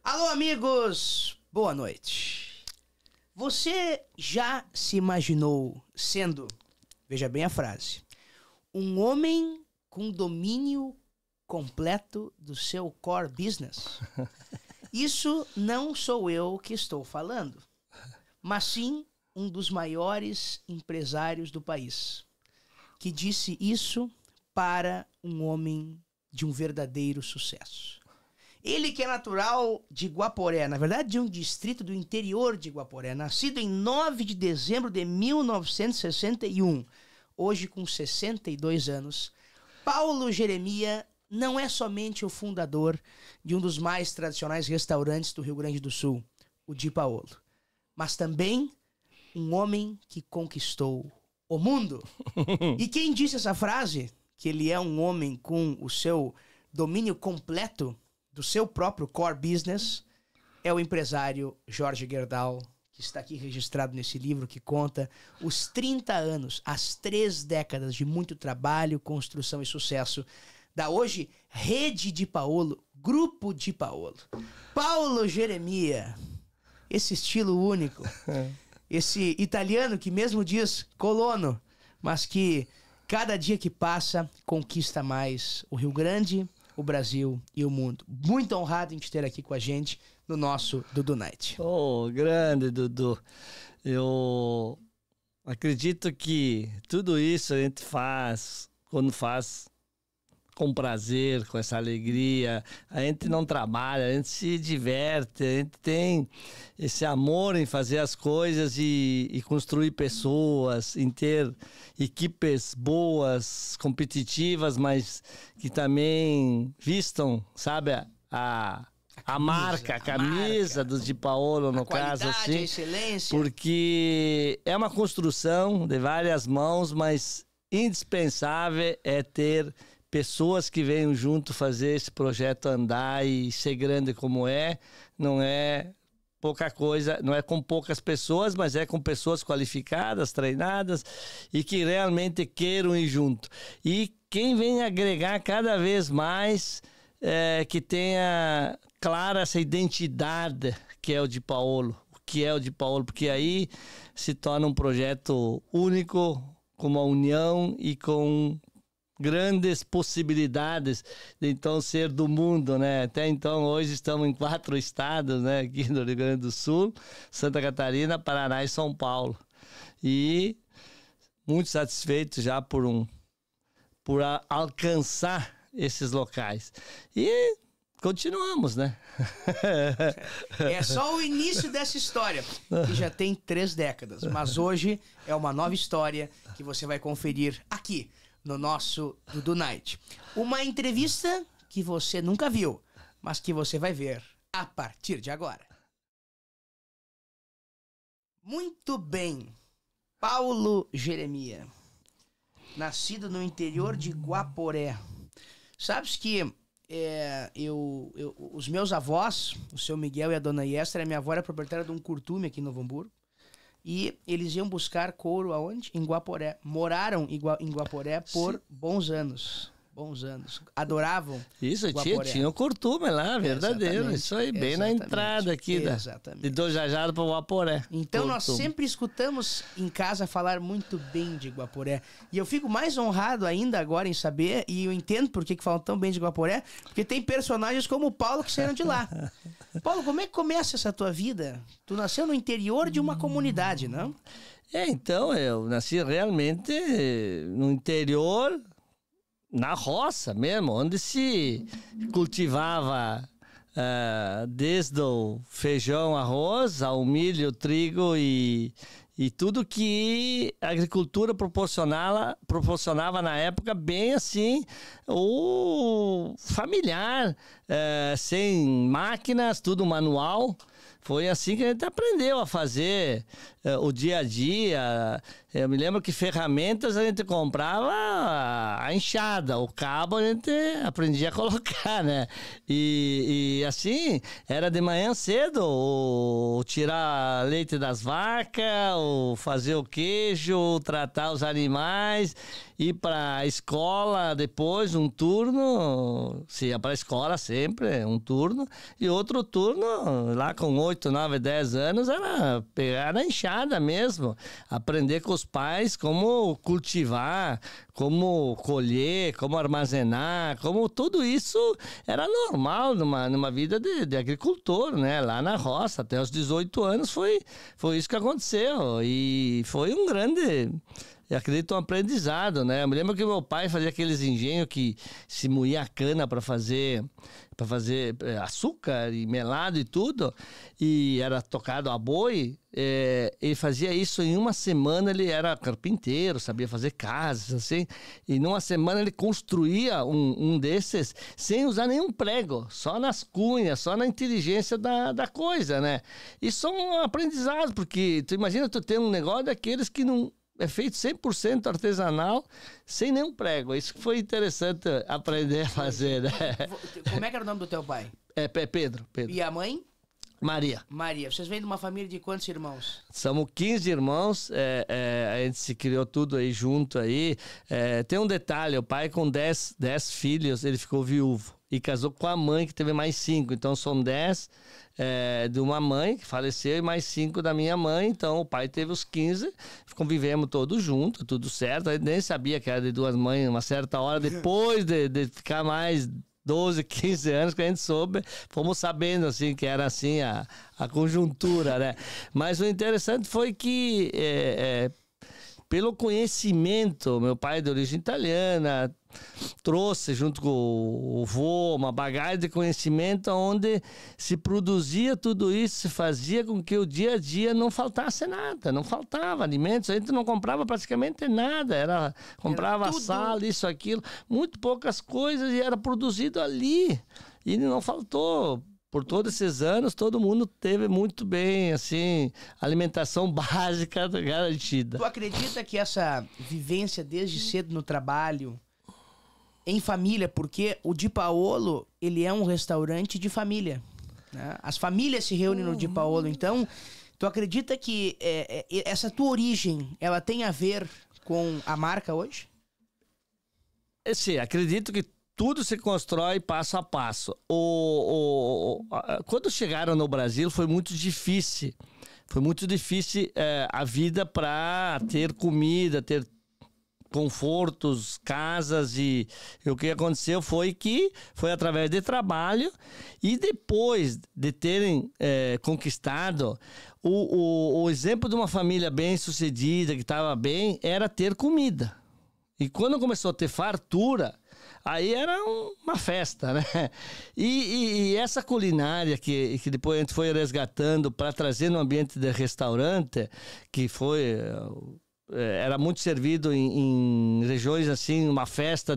Alô, amigos! Boa noite. Você já se imaginou sendo, veja bem a frase, um homem com domínio completo do seu core business? Isso não sou eu que estou falando, mas sim um dos maiores empresários do país, que disse isso para um homem de um verdadeiro sucesso. Ele que é natural de Guaporé, na verdade de um distrito do interior de Guaporé, nascido em 9 de dezembro de 1961, hoje com 62 anos, Paulo Jeremia não é somente o fundador de um dos mais tradicionais restaurantes do Rio Grande do Sul, o Di Paolo, mas também um homem que conquistou o mundo. E quem disse essa frase, que ele é um homem com o seu domínio completo do seu próprio core business, é o empresário Jorge Gerdau, que está aqui registrado nesse livro que conta os 30 anos, as 3 décadas de muito trabalho, construção e sucesso da hoje Rede Di Paolo, Grupo Di Paolo. Paulo Jeremia, esse estilo único, esse italiano que mesmo diz colono, mas que cada dia que passa conquista mais o Rio Grande, o Brasil e o mundo. Muito honrado em te ter aqui com a gente no nosso Dudu Night. Oh, grande Dudu. Eu acredito que tudo isso a gente faz, quando faz com prazer, com essa alegria. A gente não trabalha, a gente se diverte, a gente tem esse amor em fazer as coisas e construir pessoas, em ter equipes boas, competitivas, mas que também vistam, sabe, a marca, a camisa do Di Paolo, no caso, assim. A excelência. Porque é uma construção de várias mãos, mas indispensável é ter pessoas que venham junto fazer esse projeto andar e ser grande como é. Não é pouca coisa, não é com poucas pessoas, mas é com pessoas qualificadas, treinadas e que realmente queiram ir junto. E quem vem agregar cada vez mais, que tenha clara essa identidade que é o Di Paolo, o que é o Di Paolo, porque aí se torna um projeto único, com uma união e com grandes possibilidades de então ser do mundo, né? Até então hoje estamos em 4 estados, né? Aqui no Rio Grande do Sul, Santa Catarina, Paraná e São Paulo. E muito satisfeito já por alcançar esses locais. E continuamos, né? É só o início dessa história, que já tem 3 décadas. Mas hoje é uma nova história que você vai conferir aqui no nosso Dudu Night. Uma entrevista que você nunca viu, mas que você vai ver a partir de agora. Muito bem. Paulo Jeremia, nascido no interior de Guaporé. Sabes que os meus avós, o seu Miguel e a dona Iestra, a minha avó era proprietária de um curtume aqui em Novo Hamburgo. E eles iam buscar couro aonde? Em Guaporé. Moraram em Guaporé por bons anos. Bons anos. Adoravam isso, tinha o curtume lá, verdadeiro. Exatamente, isso aí, bem na entrada aqui de Dojajara para o Guaporé. Então curtume. Nós sempre escutamos em casa falar muito bem de Guaporé. E eu fico mais honrado ainda agora em saber, e eu entendo por que falam tão bem de Guaporé, porque tem personagens como o Paulo que saíram de lá. Paulo, como é que começa essa tua vida? Tu nasceu no interior de uma comunidade, não? Então, eu nasci realmente no interior, na roça mesmo, onde se cultivava desde o feijão, arroz, ao milho, trigo e tudo que a agricultura proporcionava na época, bem assim, o familiar, sem máquinas, tudo manual. Foi assim que a gente aprendeu a fazer o dia a dia. Eu me lembro que ferramentas a gente comprava a enxada, o cabo a gente aprendia a colocar, né? E assim, era de manhã cedo, o tirar leite das vacas, o fazer o queijo, tratar os animais. ir para a escola depois, um turno, se ia para a escola sempre, um turno, e outro turno, lá com 8, 9, 10 anos, era pegar na enxada mesmo, aprender com os pais como cultivar, como colher, como armazenar, como tudo isso era normal numa vida de agricultor, né? Lá na roça, até os 18 anos foi isso que aconteceu, e foi um grande... Eu acredito um aprendizado, né? Eu me lembro que meu pai fazia aqueles engenhos que se moía a cana para fazer açúcar e melado e tudo, e era tocado a boi. Ele fazia isso em uma semana. Ele era carpinteiro, sabia fazer casas, assim, e numa semana ele construía um desses sem usar nenhum prego, só nas cunhas, só na inteligência da coisa, né? Isso é um aprendizado, porque tu imagina tu ter um negócio daqueles que não é feito 100% artesanal, sem nenhum prego. Isso que foi interessante aprender a fazer, né? Como é que era o nome do teu pai? Pedro. E a mãe? Maria. Vocês vêm de uma família de quantos irmãos? Somos 15 irmãos, a gente se criou tudo aí junto aí. Tem um detalhe, o pai com 10 filhos, ele ficou viúvo e casou com a mãe que teve mais 5, então são 10 de uma mãe que faleceu e mais 5 da minha mãe, então o pai teve os 15, convivemos todos juntos, tudo certo. A gente nem sabia que era de 2 mães, uma certa hora depois de ficar mais 12, 15 anos que a gente soube, fomos sabendo assim que era assim a conjuntura, né? Mas o interessante foi que pelo conhecimento, meu pai é de origem italiana, trouxe junto com o vô uma bagagem de conhecimento onde se produzia tudo isso, se fazia com que o dia a dia não faltasse nada, não faltava alimentos, a gente não comprava praticamente nada, comprava sal, isso, aquilo, muito poucas coisas, e era produzido ali, e não faltou. Por todos esses anos, todo mundo teve muito bem, assim, alimentação básica garantida. Tu acredita que essa vivência desde cedo no trabalho, em família, porque o Di Paolo, ele é um restaurante de família, né? As famílias se reúnem no Di Paolo, então, tu acredita que essa tua origem, ela tem a ver com a marca hoje? Sim, acredito que tudo se constrói passo a passo. Quando chegaram no Brasil foi muito difícil. Foi muito difícil a vida para ter comida, ter confortos, casas, e o que aconteceu foi através de trabalho, e depois de terem conquistado, o exemplo de uma família bem sucedida, que estava bem, era ter comida. E quando começou a ter fartura, aí era uma festa, né? E essa culinária que depois a gente foi resgatando para trazer no ambiente de restaurante, que era muito servido em regiões assim, uma festa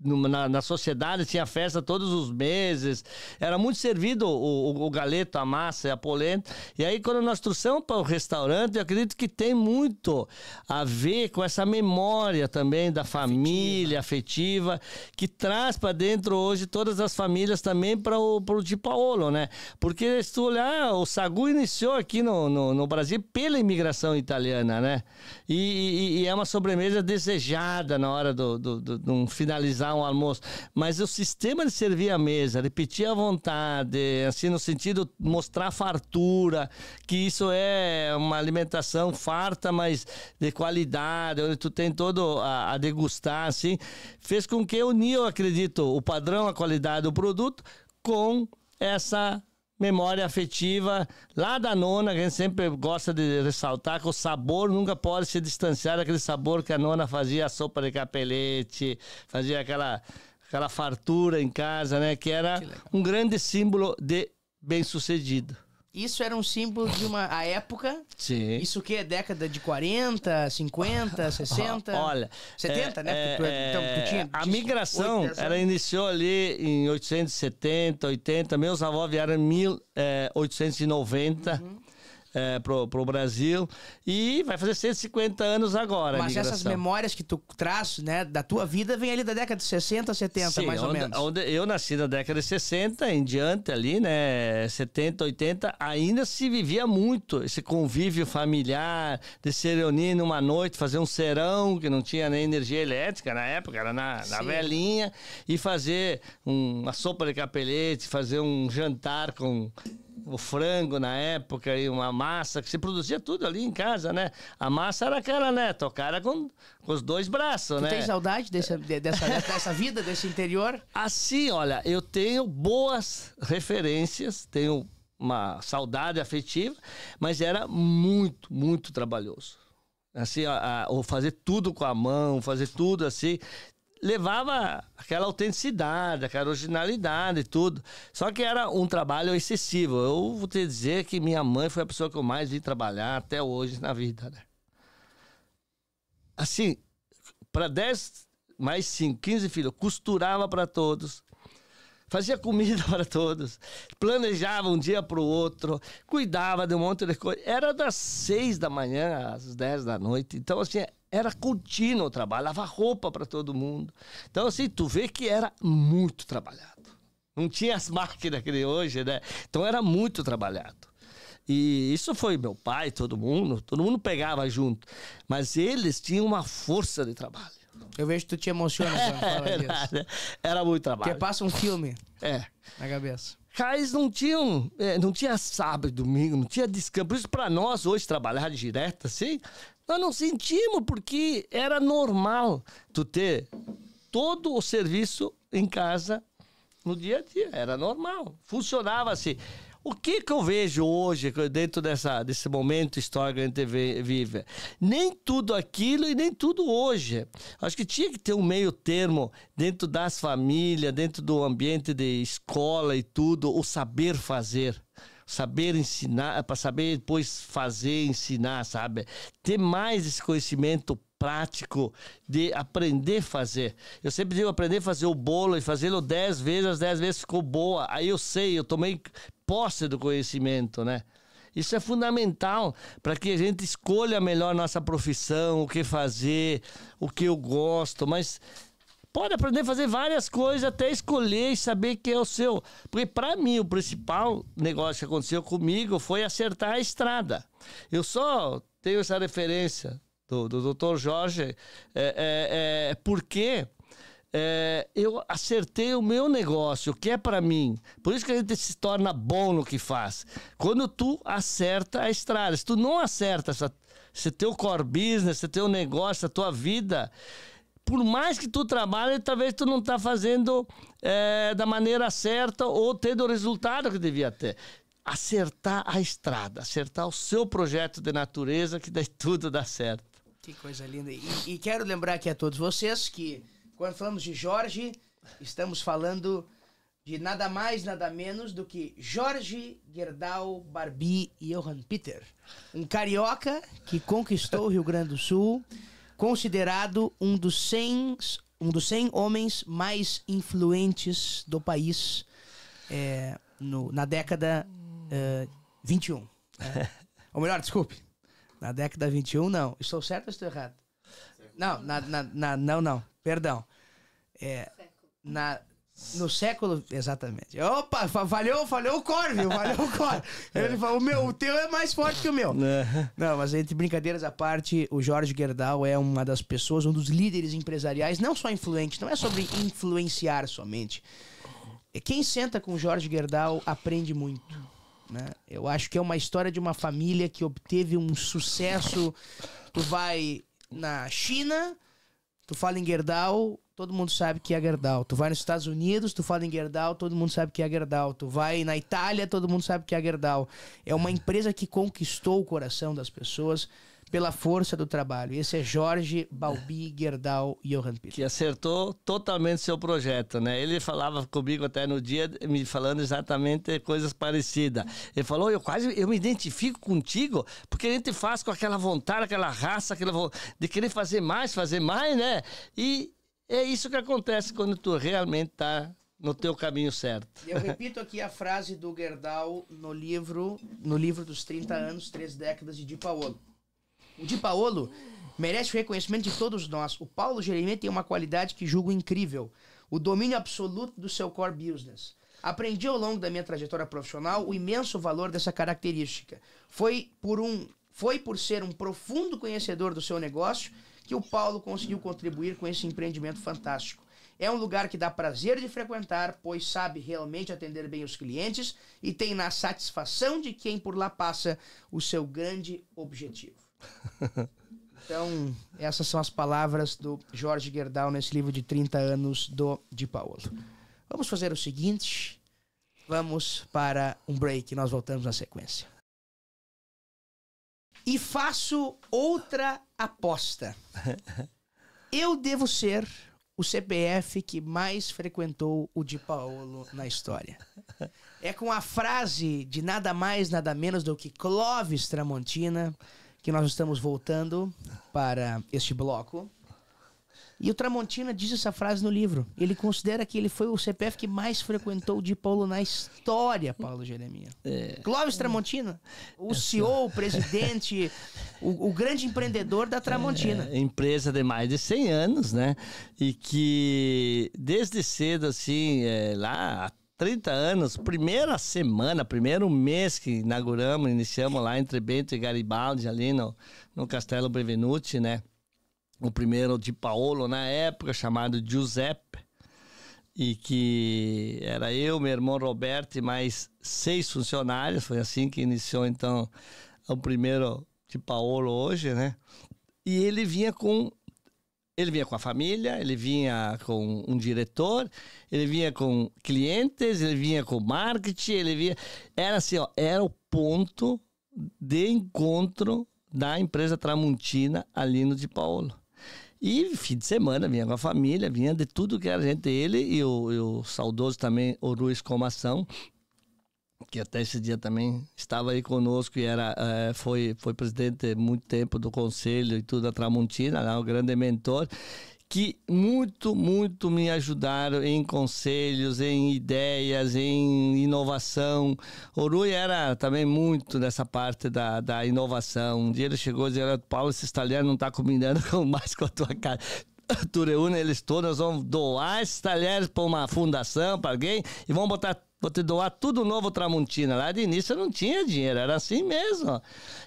na sociedade tinha festa todos os meses, era muito servido o galeto, a massa e a polenta. E aí quando nós trouxemos para o restaurante, eu acredito que tem muito a ver com essa memória também da família afetiva, que traz para dentro hoje todas as famílias também para o Di Paolo, né? Porque se tu olhar, o sagu iniciou aqui no Brasil pela imigração italiana, né? E é uma sobremesa desejada na hora de finalizar um almoço, mas o sistema de servir a mesa, repetir à vontade, assim, no sentido de mostrar fartura, que isso é uma alimentação farta, mas de qualidade, onde tu tem todo a degustar, assim, fez com que uniu, eu acredito, o padrão, a qualidade do produto com essa memória afetiva lá da nona, que a gente sempre gosta de ressaltar, que o sabor nunca pode se distanciar daquele sabor que a nona fazia, a sopa de capelete, fazia aquela fartura em casa, né? Que era um grande símbolo de bem-sucedido. Isso era um símbolo de a época. Sim. Isso que é década de 40, 50, 60? Olha, 70, né? Tu tinha a migração, ela iniciou ali em 1870, 80. Meus avós vieram em 1890. pro Brasil. E vai fazer 150 anos agora. Mas essas memórias que tu traz, né, da tua vida, vem ali da década de 60, 70, sim, mais ou menos. Eu nasci na década de 60, em diante ali, né, 70, 80, ainda se vivia muito esse convívio familiar, de se reunir numa noite, fazer um serão, que não tinha nem energia elétrica na época, era na velhinha, e fazer uma sopa de capelete, fazer um jantar com o frango na época e uma massa, que se produzia tudo ali em casa, né? A massa era aquela, né? Tocar com os dois braços, né? Tu tem saudade dessa vida, desse interior? Assim, olha, eu tenho boas referências, tenho uma saudade afetiva, mas era muito, muito trabalhoso. Assim, fazer tudo com a mão, fazer tudo assim, levava aquela autenticidade, aquela originalidade e tudo. Só que era um trabalho excessivo. Eu vou te dizer que minha mãe foi a pessoa que eu mais vi trabalhar até hoje na vida, né? Assim, para 10, mais 5, 15 filhos, costurava para todos, fazia comida para todos, planejava um dia para o outro, cuidava de um monte de coisa. Era das 6 da manhã às 10 da noite. Então, assim, era contínuo o trabalho, lavava roupa para todo mundo. Então, assim, tu vê que era muito trabalhado. Não tinha as máquinas que nem hoje, né? Então, era muito trabalhado. E isso foi meu pai, todo mundo pegava junto. Mas eles tinham uma força de trabalho. Eu vejo que tu te emociona quando fala disso. Era muito trabalho. Porque passa um filme na cabeça. Eles não tinha sábado, domingo, não tinha descanso. Por isso, para nós, hoje, trabalhar direto assim, nós não sentimos, porque era normal tu ter todo o serviço em casa no dia a dia. Era normal. Funcionava assim. O que eu vejo hoje, dentro desse momento histórico que a gente vive? Nem tudo aquilo e nem tudo hoje. Acho que tinha que ter um meio termo dentro das famílias, dentro do ambiente de escola e tudo, o saber fazer. Saber ensinar, para saber depois fazer, ensinar, sabe? Ter mais esse conhecimento prático de aprender a fazer. Eu sempre digo, aprender a fazer o bolo e fazê-lo 10 vezes, as 10 vezes ficou boa. Aí eu tomei posse do conhecimento, né? Isso é fundamental para que a gente escolha melhor nossa profissão, o que fazer, o que eu gosto, mas pode aprender a fazer várias coisas até escolher e saber que é o seu. Porque para mim o principal negócio que aconteceu comigo foi acertar a estrada. Eu só tenho essa referência do Dr. Jorge porque eu acertei o meu negócio, o que é para mim. Por isso que a gente se torna bom no que faz. Quando tu acerta a estrada. Se tu não acerta esse teu core business, esse teu negócio, a tua vida, por mais que tu trabalhe, talvez tu não tá fazendo da maneira certa ou tendo o resultado que devia ter. Acertar a estrada, acertar o seu projeto de natureza, que daí tudo dá certo. Que coisa linda. E quero lembrar aqui a todos vocês que, quando falamos de Jorge, estamos falando de nada mais, nada menos do que Jorge Gerdau Barbi Johan Peter. Um carioca que conquistou o Rio Grande do Sul, considerado um dos 100 homens mais influentes do país na década 21. Ou melhor, desculpe. Na década 21, não. Estou certo ou estou errado? Não, não. Perdão. No século... Exatamente. Opa, falhou o core, viu? Falhou o core. Ele falou, o teu é mais forte que o meu. Não, mas entre brincadeiras à parte, o Jorge Gerdau é uma das pessoas, um dos líderes empresariais, não só influente, não é sobre influenciar somente. Quem senta com o Jorge Gerdau aprende muito. Né? Eu acho que é uma história de uma família que obteve um sucesso. Tu vai na China, tu fala em Gerdau, todo mundo sabe que é Gerdau. Tu vai nos Estados Unidos, tu fala em Gerdau, todo mundo sabe que é Gerdau. Tu vai na Itália, todo mundo sabe que é Gerdau. É uma empresa que conquistou o coração das pessoas pela força do trabalho. Esse é Jorge Balbi Gerdau Johan Peter. Que acertou totalmente seu projeto, né? Ele falava comigo até no dia, me falando exatamente coisas parecidas. Ele falou, eu me identifico contigo, porque a gente faz com aquela vontade, aquela raça, de querer fazer mais, né? E é isso que acontece quando tu realmente tá no teu caminho certo. Eu repito aqui a frase do Gerdau no livro dos 30 anos, 3 décadas de Di Paolo. O Di Paolo merece o reconhecimento de todos nós. O Paulo Jeremias tem uma qualidade que julgo incrível: o domínio absoluto do seu core business. Aprendi ao longo da minha trajetória profissional o imenso valor dessa característica. Foi por ser um profundo conhecedor do seu negócio que o Paulo conseguiu contribuir com esse empreendimento fantástico. É um lugar que dá prazer de frequentar, pois sabe realmente atender bem os clientes e tem na satisfação de quem por lá passa o seu grande objetivo. Então, essas são as palavras do Jorge Gerdau nesse livro de 30 anos do Di Paolo. Vamos fazer o seguinte, vamos para um break e nós voltamos na sequência. E faço outra aposta. Eu devo ser o CPF que mais frequentou o Di Paolo na história. É com a frase de nada mais, nada menos do que Clóvis Tramontina que nós estamos voltando para este bloco. E o Tramontina diz essa frase no livro. Ele considera que ele foi o CPF que mais frequentou o Di Paolo na história, Paulo Jeremias. Clóvis Tramontina, o CEO, o presidente, o grande empreendedor da Tramontina. Empresa de mais de 100 anos, né? E que desde cedo, assim, lá há 30 anos, primeira semana, primeiro mês que iniciamos lá entre Bento e Garibaldi, ali no Castelo Benvenuti, né? O primeiro Di Paolo na época, chamado Giuseppe, e que era eu, meu irmão Roberto e mais 6 funcionários. Foi assim que iniciou, então, o primeiro Di Paolo hoje, né? E ele vinha com a família, ele vinha com um diretor, ele vinha com clientes, ele vinha com marketing, era assim, ó, era o ponto de encontro da empresa Tramontina ali no Di Paolo. E fim de semana vinha com a família, vinha de tudo que era gente. Ele e o saudoso também, o Ruiz Comação, que até esse dia também estava aí conosco e foi presidente muito tempo do conselho e tudo da Tramontina, né, o grande mentor, que muito, muito me ajudaram em conselhos, em ideias, em inovação. O Rui era também muito nessa parte da inovação. Um dia ele chegou e disse: Paulo, esses talheres não estão combinando mais com a tua casa. Tu reúne eles todos, nós vamos doar esses talheres para uma fundação, para alguém, e vamos vou te doar tudo novo Tramontina. Lá de início eu não tinha dinheiro, era assim mesmo.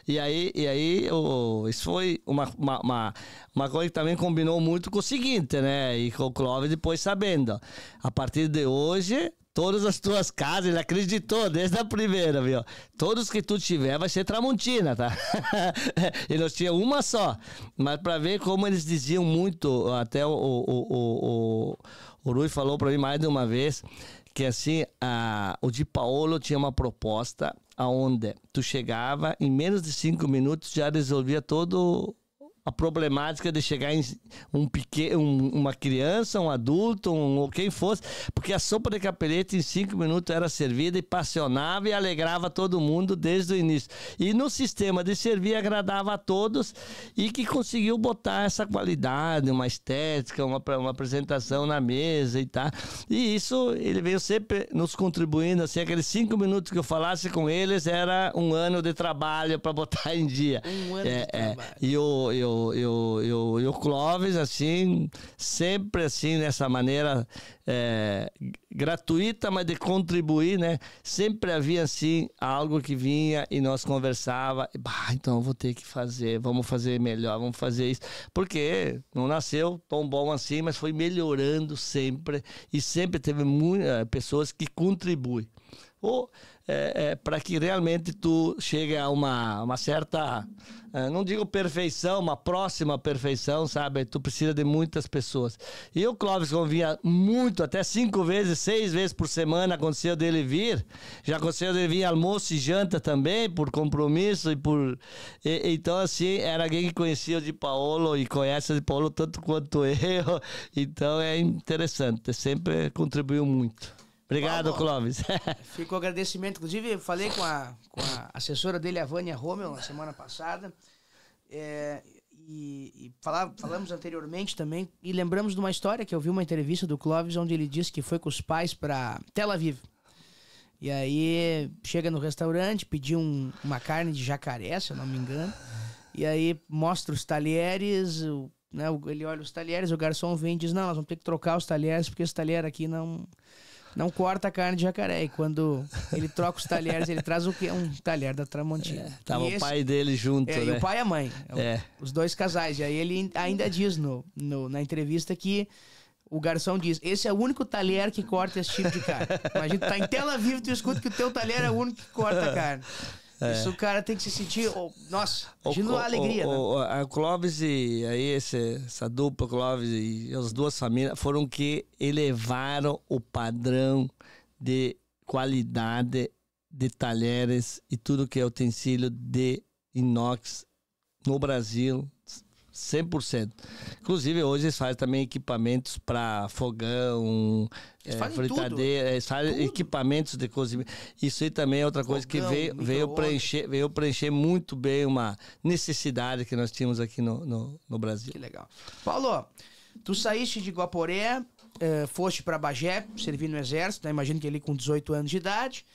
E aí isso foi uma coisa que também combinou muito com o seguinte, né? E com o Clóvis depois sabendo. A partir de hoje, todas as tuas casas, ele acreditou desde a primeira, viu? Todos que tu tiver vai ser Tramontina, tá? E nós tínhamos uma só. Mas para ver como eles diziam muito, até o Rui falou para mim mais de uma vez, que assim, o Di Paolo tinha uma proposta onde tu chegava, em menos de 5 minutos já resolvia todo a problemática de chegar em uma criança, um adulto, ou quem fosse, porque a sopa de capelete em 5 minutos era servida e passionava e alegrava todo mundo desde o início. E no sistema de servir agradava a todos e que conseguiu botar essa qualidade, uma estética, uma apresentação na mesa e tal. E isso ele veio sempre nos contribuindo, assim, aqueles 5 minutos que eu falasse com eles era um ano de trabalho para botar em dia. Um ano de trabalho. E o Clóvis, assim, sempre assim, nessa maneira gratuita, mas de contribuir, né? Sempre havia, assim, algo que vinha e nós conversava. Então eu vou ter que fazer, vamos fazer melhor, vamos fazer isso. Porque não nasceu tão bom assim, mas foi melhorando sempre. E sempre teve muitas pessoas que contribuem. Para que realmente tu chegue a uma certa, não digo perfeição, uma próxima perfeição, sabe? Tu precisa de muitas pessoas. E o Clóvis, como vinha muito, até 5 vezes, 6 vezes por semana, aconteceu dele vir. Já aconteceu dele vir almoço e janta também, por compromisso então, assim, era alguém que conhecia o Di Paolo e conhece o Di Paolo tanto quanto eu. Então, é interessante, sempre contribuiu muito. Obrigado, Clóvis. Fica o agradecimento. Inclusive, eu falei com a assessora dele, a Vânia Rommel, na semana passada. E Falamos anteriormente também, e lembramos de uma história que eu vi uma entrevista do Clóvis, onde ele disse que foi com os pais para Tel Aviv. E aí chega no restaurante, pediu uma carne de jacaré, se eu não me engano, e aí mostra os talheres, né, ele olha os talheres, o garçom vem e diz, não, nós vamos ter que trocar os talheres, porque esse talher aqui não corta a carne de jacaré. E quando ele troca os talheres, ele traz o quê? Um talher da Tramontina. Tava o pai dele junto, né? E o pai e a mãe. Os dois casais. E aí ele ainda diz na entrevista que o garçom diz, esse é o único talher que corta esse tipo de carne. Imagina, tu tá em Tel Aviv e tu escuta que o teu talher é o único que corta a carne. Isso o cara tem que se sentir... nossa, imagina a alegria. A Clóvis e aí essa dupla, Clóvis e as duas famílias, foram que elevaram o padrão de qualidade de talheres e tudo que é utensílio de inox no Brasil, 100%. Inclusive, hoje eles fazem também equipamentos para fogão, fritadeira, eles fazem equipamentos de cozimento. Isso aí também é outra coisa que veio preencher muito bem uma necessidade que nós tínhamos aqui no Brasil. Que legal. Paulo, tu saíste de Guaporé, foste para Bagé, servir no Exército, né? Imagino que ali com 18 anos de idade.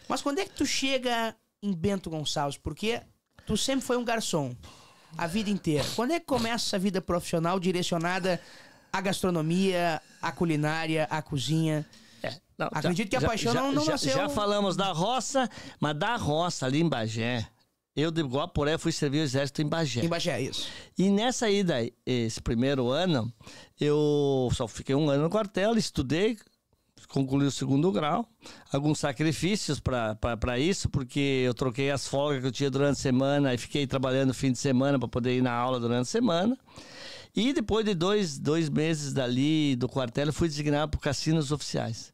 Mas quando é que tu chega em Bento Gonçalves? Porque tu sempre foi um garçom. A vida inteira. Quando é que começa essa vida profissional direcionada à gastronomia, à culinária, à cozinha? Acredito que a paixão não nasceu... Já falamos da roça, mas da roça ali em Bagé. Eu de Guaporé fui servir o exército em Bagé. Em Bagé, isso. E nessa ida, esse primeiro ano, eu só fiquei um ano no quartel, estudei, concluí o 2º grau, alguns sacrifícios para isso, porque eu troquei as folgas que eu tinha durante a semana e fiquei trabalhando no fim de semana para poder ir na aula durante a semana. E depois de dois meses dali do quartel, eu fui designado para cassinos oficiais.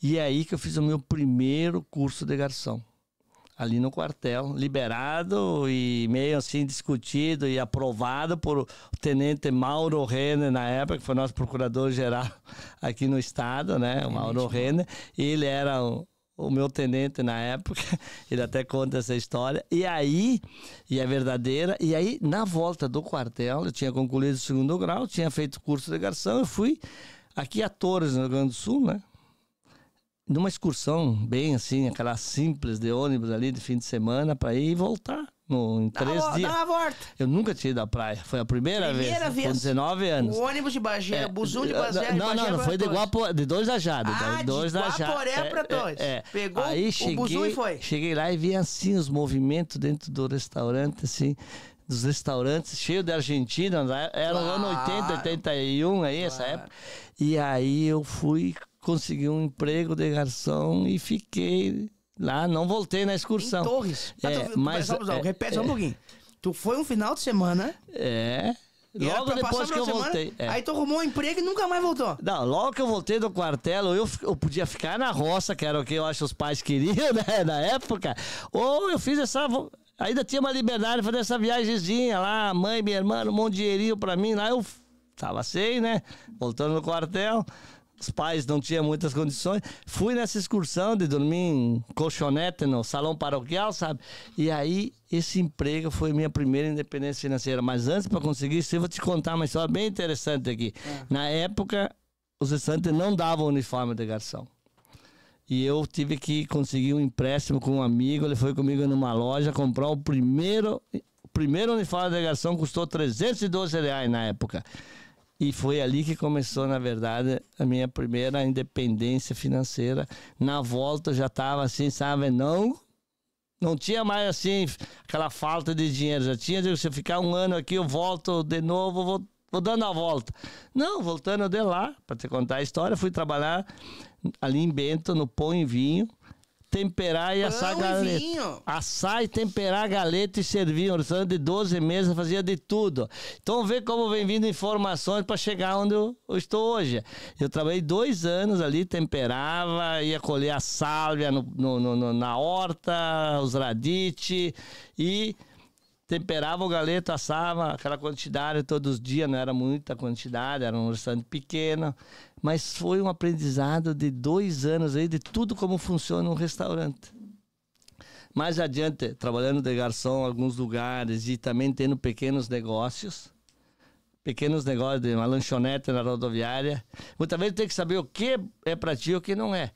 E é aí que eu fiz o meu primeiro curso de garçom. Ali no quartel, liberado e meio assim discutido e aprovado por o tenente Mauro Renner, na época, que foi nosso procurador-geral aqui no estado, né? O Mauro Renner. Ele era o meu tenente na época, ele até conta essa história. E aí, e é verdadeira, e aí na volta do quartel, eu tinha concluído o 2º grau, tinha feito curso de garçom, eu fui aqui a Torres, no Rio Grande do Sul, né? Numa excursão bem assim, aquela simples de ônibus ali de fim de semana para ir e voltar em 3 dias. Dá uma volta. Eu nunca tinha ido à praia, foi a primeira vez. Com 19 anos. O ônibus de Bagé, o busão de Bagé. Não, foi de Guaporé, de Dois Lajados. De Guaporé para Dois. Pegou aí o busão e foi. Cheguei lá e vi assim os movimentos dentro do restaurante, assim, dos restaurantes, cheio de argentinos, era no ano 80, 81 aí, essa época. E aí eu consegui um emprego de garçom e fiquei lá, não voltei na excursão. Em Torres? Repete só um pouquinho. Tu foi um final de semana... Logo depois que eu voltei. Aí tu arrumou um emprego e nunca mais voltou. Não, logo que eu voltei do quartel, eu podia ficar na roça, que era o que eu acho que os pais queriam, né, na época. Ou eu fiz ainda tinha uma liberdade de fazer essa viagemzinha lá, mãe, minha irmã, um monte de dinheirinho pra mim. Lá eu tava sem, né? Voltando no quartel. Os pais não tinham muitas condições. Fui nessa excursão de dormir em colchonete no salão paroquial, sabe? E aí, esse emprego foi minha primeira independência financeira. Mas antes, para conseguir isso, eu vou te contar uma história bem interessante aqui. Na época, os restaurantes não davam uniforme de garçom. E eu tive que conseguir um empréstimo com um amigo. Ele foi comigo numa loja comprar o primeiro uniforme de garçom, custou R$312 na época. E foi ali que começou, na verdade, a minha primeira independência financeira. Na volta eu já estava assim, sabe? Não tinha mais assim, aquela falta de dinheiro. Já tinha, se eu ficar um ano aqui, eu volto de novo, vou dando a volta. Não, voltando de lá, para te contar a história, fui trabalhar ali em Bento, no Pão e Vinho. Temperar e assar galeta. Assar e temperar galeta e servir. Um restaurante de 12 mesas, fazia de tudo. Então vê como vem vindo informações para chegar onde eu estou hoje. Eu trabalhei 2 anos ali, temperava, ia colher a sálvia na horta, os radite e temperava o galeto, assava aquela quantidade todos os dias, não era muita quantidade, era um restaurante pequeno. Mas foi um aprendizado de 2 anos aí, de tudo como funciona um restaurante. Mais adiante, trabalhando de garçom em alguns lugares e também tendo pequenos negócios, pequenos negócios, de uma lanchonete na rodoviária. Muitas vezes tem que saber o que é para ti e o que não é.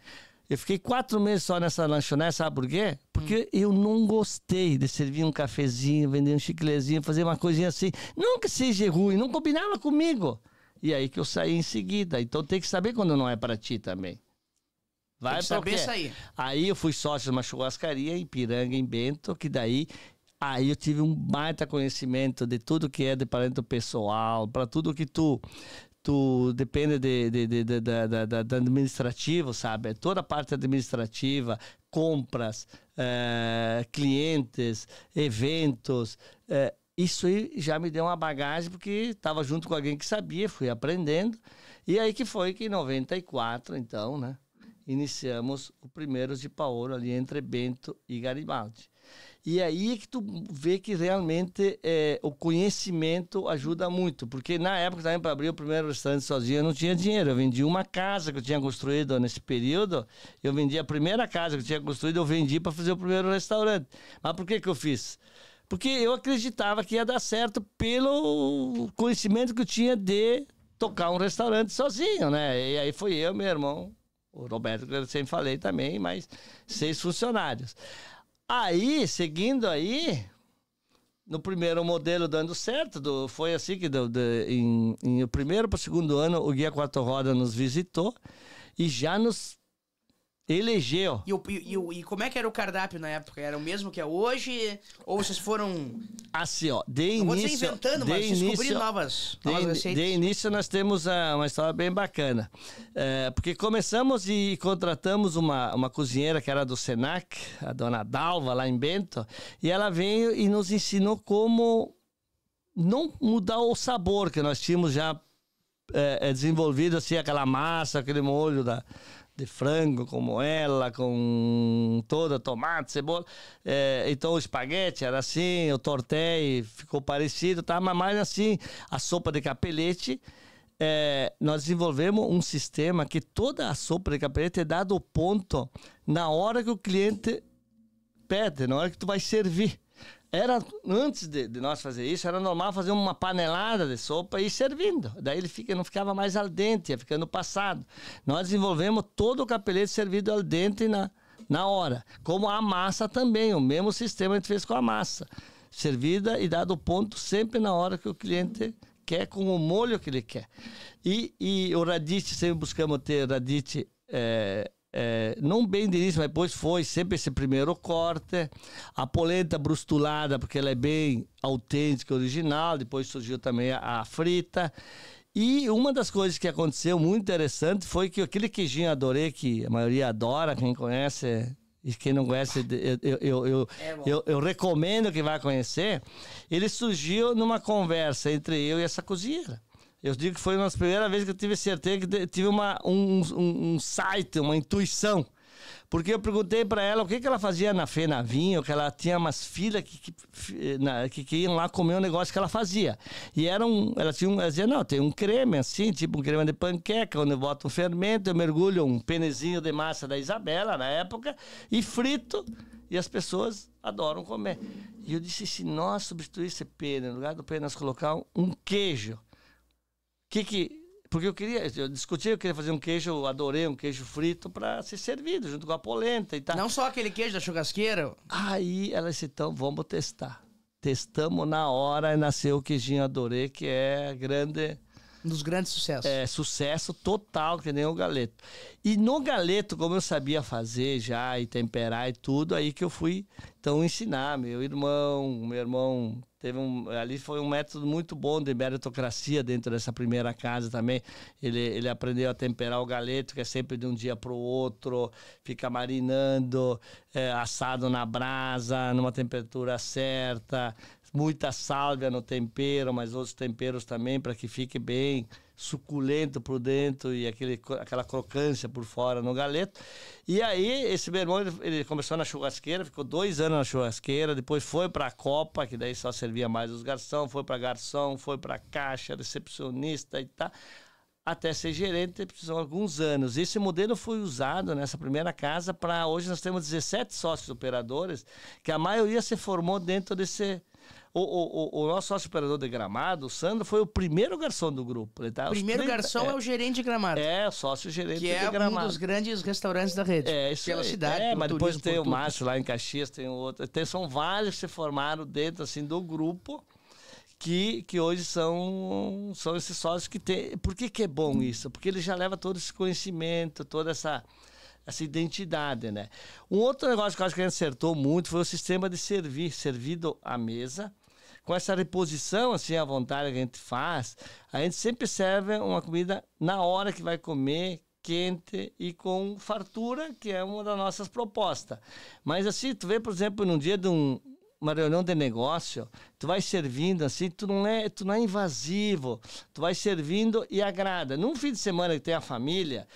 Eu fiquei 4 meses só nessa lanchonete, sabe por quê? Porque eu não gostei de servir um cafezinho, vender um chiclezinho, fazer uma coisinha assim. Não que seja ruim, não combinava comigo. E aí que eu saí em seguida. Então tem que saber quando não é para ti também. Vai tem que saber sair. Aí eu fui sócio de uma churrascaria em Piranga, em Bento, que daí... Aí eu tive um baita conhecimento de tudo que é departamento pessoal, para tudo que tu depende da administrativo, sabe? Toda a parte administrativa, compras, clientes, eventos. Isso aí já me deu uma bagagem, porque estava junto com alguém que sabia, fui aprendendo. E aí que foi que em 94, então, né? Iniciamos o Primeiros de Paolo ali entre Bento e Garibaldi. E aí que tu vê que realmente o conhecimento ajuda muito. Porque na época também, para abrir o primeiro restaurante sozinho, eu não tinha dinheiro. Eu vendi uma casa que eu tinha construído nesse período. Eu vendi a primeira casa que eu tinha construído, eu vendi para fazer o primeiro restaurante. Mas por que eu fiz? Porque eu acreditava que ia dar certo pelo conhecimento que eu tinha de tocar um restaurante sozinho, né? E aí foi eu, meu irmão, o Roberto, que eu sempre falei também, mais 6 funcionários. Aí, seguindo aí, no primeiro modelo dando certo, foi assim que em o primeiro para o segundo ano o Guia Quatro Rodas nos visitou e já nos elegeu. E como é que era o cardápio na época? Era o mesmo que é hoje? Ou vocês foram... Assim, ó, de início... Não vou dizer inventando, mas descobrindo novas receitas. De início nós temos uma história bem bacana. Porque começamos e contratamos uma cozinheira que era do Senac, a dona Dalva, lá em Bento, e ela veio e nos ensinou como não mudar o sabor que nós tínhamos já desenvolvido, assim, aquela massa, aquele molho de frango com moela, com toda tomate, cebola. Então o espaguete era assim, o tortelli ficou parecido, tá? Mas mais assim, a sopa de capelete, nós desenvolvemos um sistema que toda a sopa de capelete é dado o ponto na hora que o cliente pede, na hora que tu vai servir. Antes de nós fazer isso, era normal fazer uma panelada de sopa e ir servindo. Daí ele não ficava mais al dente, ia ficando passado. Nós desenvolvemos todo o capelete servido al dente na hora. Como a massa também, o mesmo sistema a gente fez com a massa. Servida e dado o ponto sempre na hora que o cliente quer, com o molho que ele quer. E o radite, sempre buscamos ter radite... não bem de início, mas depois foi sempre esse primeiro corte, a polenta brustulada, porque ela é bem autêntica, original, depois surgiu também a frita. E uma das coisas que aconteceu muito interessante foi que aquele queijinho adorei, que a maioria adora, quem conhece e quem não conhece, eu recomendo que vá conhecer. Ele surgiu numa conversa entre eu e essa cozinheira. Eu digo que foi uma das primeiras vezes que eu tive certeza, que tive um site, uma intuição. Porque eu perguntei para ela o que ela fazia na Fenavinho, que ela tinha umas filhas que iam lá comer um negócio que ela fazia. E ela dizia, não, tem um creme assim, tipo um creme de panqueca, onde eu boto um fermento, eu mergulho um penezinho de massa da Isabela, na época, e frito, e as pessoas adoram comer. E eu disse, se nós substituísse pene, no lugar do pene nós colocar um queijo, porque eu queria fazer um queijo, eu adorei um queijo frito para ser servido junto com a polenta e tal. Não só aquele queijo da churrasqueira? Aí ela disse, então vamos testar. Testamos na hora e nasceu o queijinho adorei, que é grande... Um dos grandes sucessos. Sucesso total, que nem o galeto. E no galeto, como eu sabia fazer já e temperar e tudo, aí que eu fui então ensinar. Meu irmão ali foi um método muito bom de meritocracia dentro dessa primeira casa também. Ele aprendeu a temperar o galeto, que é sempre de um dia para o outro, fica marinando, assado na brasa, numa temperatura certa, muita sálvia no tempero, mas outros temperos também, para que fique bem suculento por dentro e aquela crocância por fora no galeto. E aí, esse meu irmão, ele começou na churrasqueira, ficou 2 anos na churrasqueira, depois foi para a copa, que daí só servia mais os garçons, foi para garçom, foi para caixa, recepcionista e tal. até ser gerente precisou alguns anos. Esse modelo foi usado nessa primeira casa para hoje nós temos 17 sócios operadores, que a maioria se formou dentro desse... O nosso sócio operador de Gramado, o Sandro, foi o primeiro garçom do grupo. O primeiro garçom é o gerente de Gramado. É, o sócio gerente de Gramado. Que é um dos grandes restaurantes da rede. Isso pela aí. cidade. Mas depois tem o Márcio lá em Caxias, tem o outro. São vários que se formaram dentro assim, do grupo. Que hoje são esses sócios que tem. Por que é bom isso? Porque ele já leva todo esse conhecimento, toda essa identidade, né? Um outro negócio que eu acho que a gente acertou muito foi o sistema de servido à mesa. Com essa reposição, assim, à vontade que a gente faz, a gente sempre serve uma comida na hora que vai comer, quente e com fartura, que é uma das nossas propostas. Mas assim, tu vê, por exemplo, num dia de uma reunião de negócio, tu vai servindo assim, tu não é invasivo, tu vai servindo e agrada. Num fim de semana que tem a família,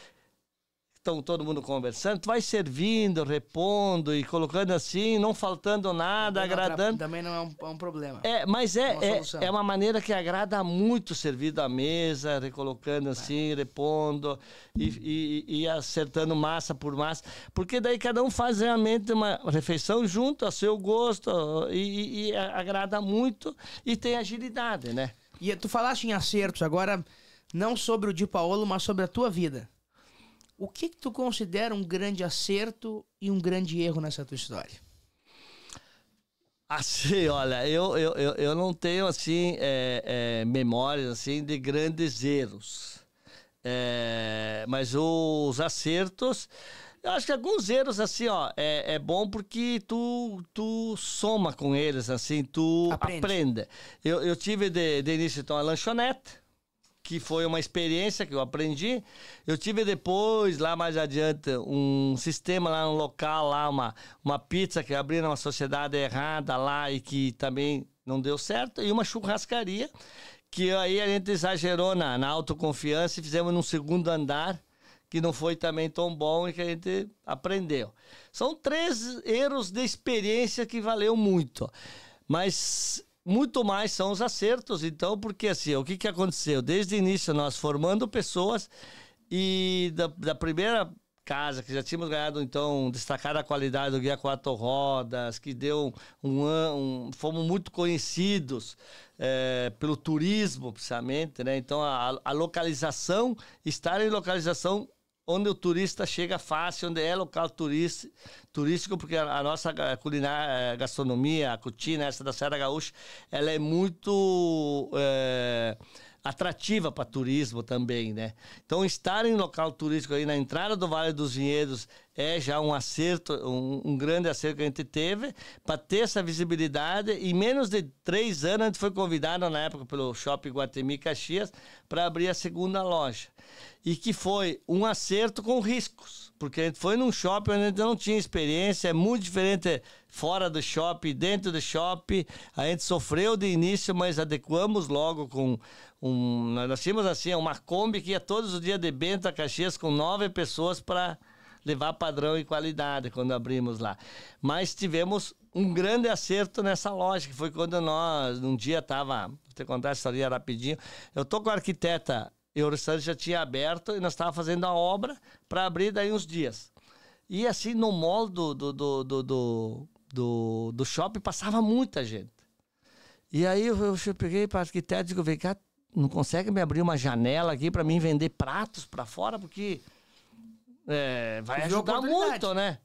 estão todo mundo conversando, tu vai servindo, repondo e colocando assim, não faltando nada, agradando. Também não é um problema. Mas é uma maneira que agrada muito servido à mesa, recolocando assim, repondo e acertando massa por massa. Porque daí cada um faz realmente uma refeição junto, a seu gosto, e agrada muito e tem agilidade, né? E tu falaste em acertos agora, não sobre o Di Paolo, mas sobre a tua vida. O que tu considera um grande acerto e um grande erro nessa tua história? Assim, olha, eu não tenho, assim, memórias, assim, de grandes erros. Mas os acertos... Eu acho que alguns erros, assim, ó, é bom porque tu soma com eles, assim, tu aprende. Eu tive de início, então, a lanchonete, que foi uma experiência que eu aprendi. Eu tive depois, lá mais adiante, um sistema lá no local, lá uma pizza que abriu numa sociedade errada lá e que também não deu certo, e uma churrascaria, que aí a gente exagerou na autoconfiança e fizemos num segundo andar, que não foi também tão bom e que a gente aprendeu. São 3 erros de experiência que valeu muito, mas... Muito mais são os acertos, então, porque assim, o que aconteceu? Desde o início, nós formando pessoas e da primeira casa, que já tínhamos ganhado, então, destacada a qualidade do Guia 4 Rodas, que deu fomos muito conhecidos pelo turismo, precisamente, né? Então, a localização, estar em localização onde o turista chega fácil, onde é local turístico, porque a nossa culinária, gastronomia, a cutina, essa da Serra Gaúcha, ela é muito atrativa para turismo também, né? Então, estar em local turístico aí na entrada do Vale dos Vinhedos é já um acerto, um grande acerto que a gente teve, para ter essa visibilidade. Em menos de 3 anos, a gente foi convidado, na época, pelo Shopping Guatemi Caxias, para abrir a segunda loja. E que foi um acerto com riscos, porque a gente foi num shopping onde a gente não tinha experiência, é muito diferente fora do shopping, dentro do shopping. A gente sofreu de início, mas adequamos logo com nós tínhamos assim uma Kombi que ia todos os dias de Bento a Caxias com 9 pessoas para levar padrão e qualidade quando abrimos lá. Mas tivemos um grande acerto nessa loja, que foi quando nós, num dia vou te contar essa história rapidinho, eu tô com a arquiteta e o restaurante já tinha aberto e nós estávamos fazendo a obra para abrir daí uns dias. E assim, no mall do shopping passava muita gente. E aí eu peguei para a arquiteta e digo, vem cá, não consegue me abrir uma janela aqui para mim vender pratos para fora? Porque vai ajudar muito, né?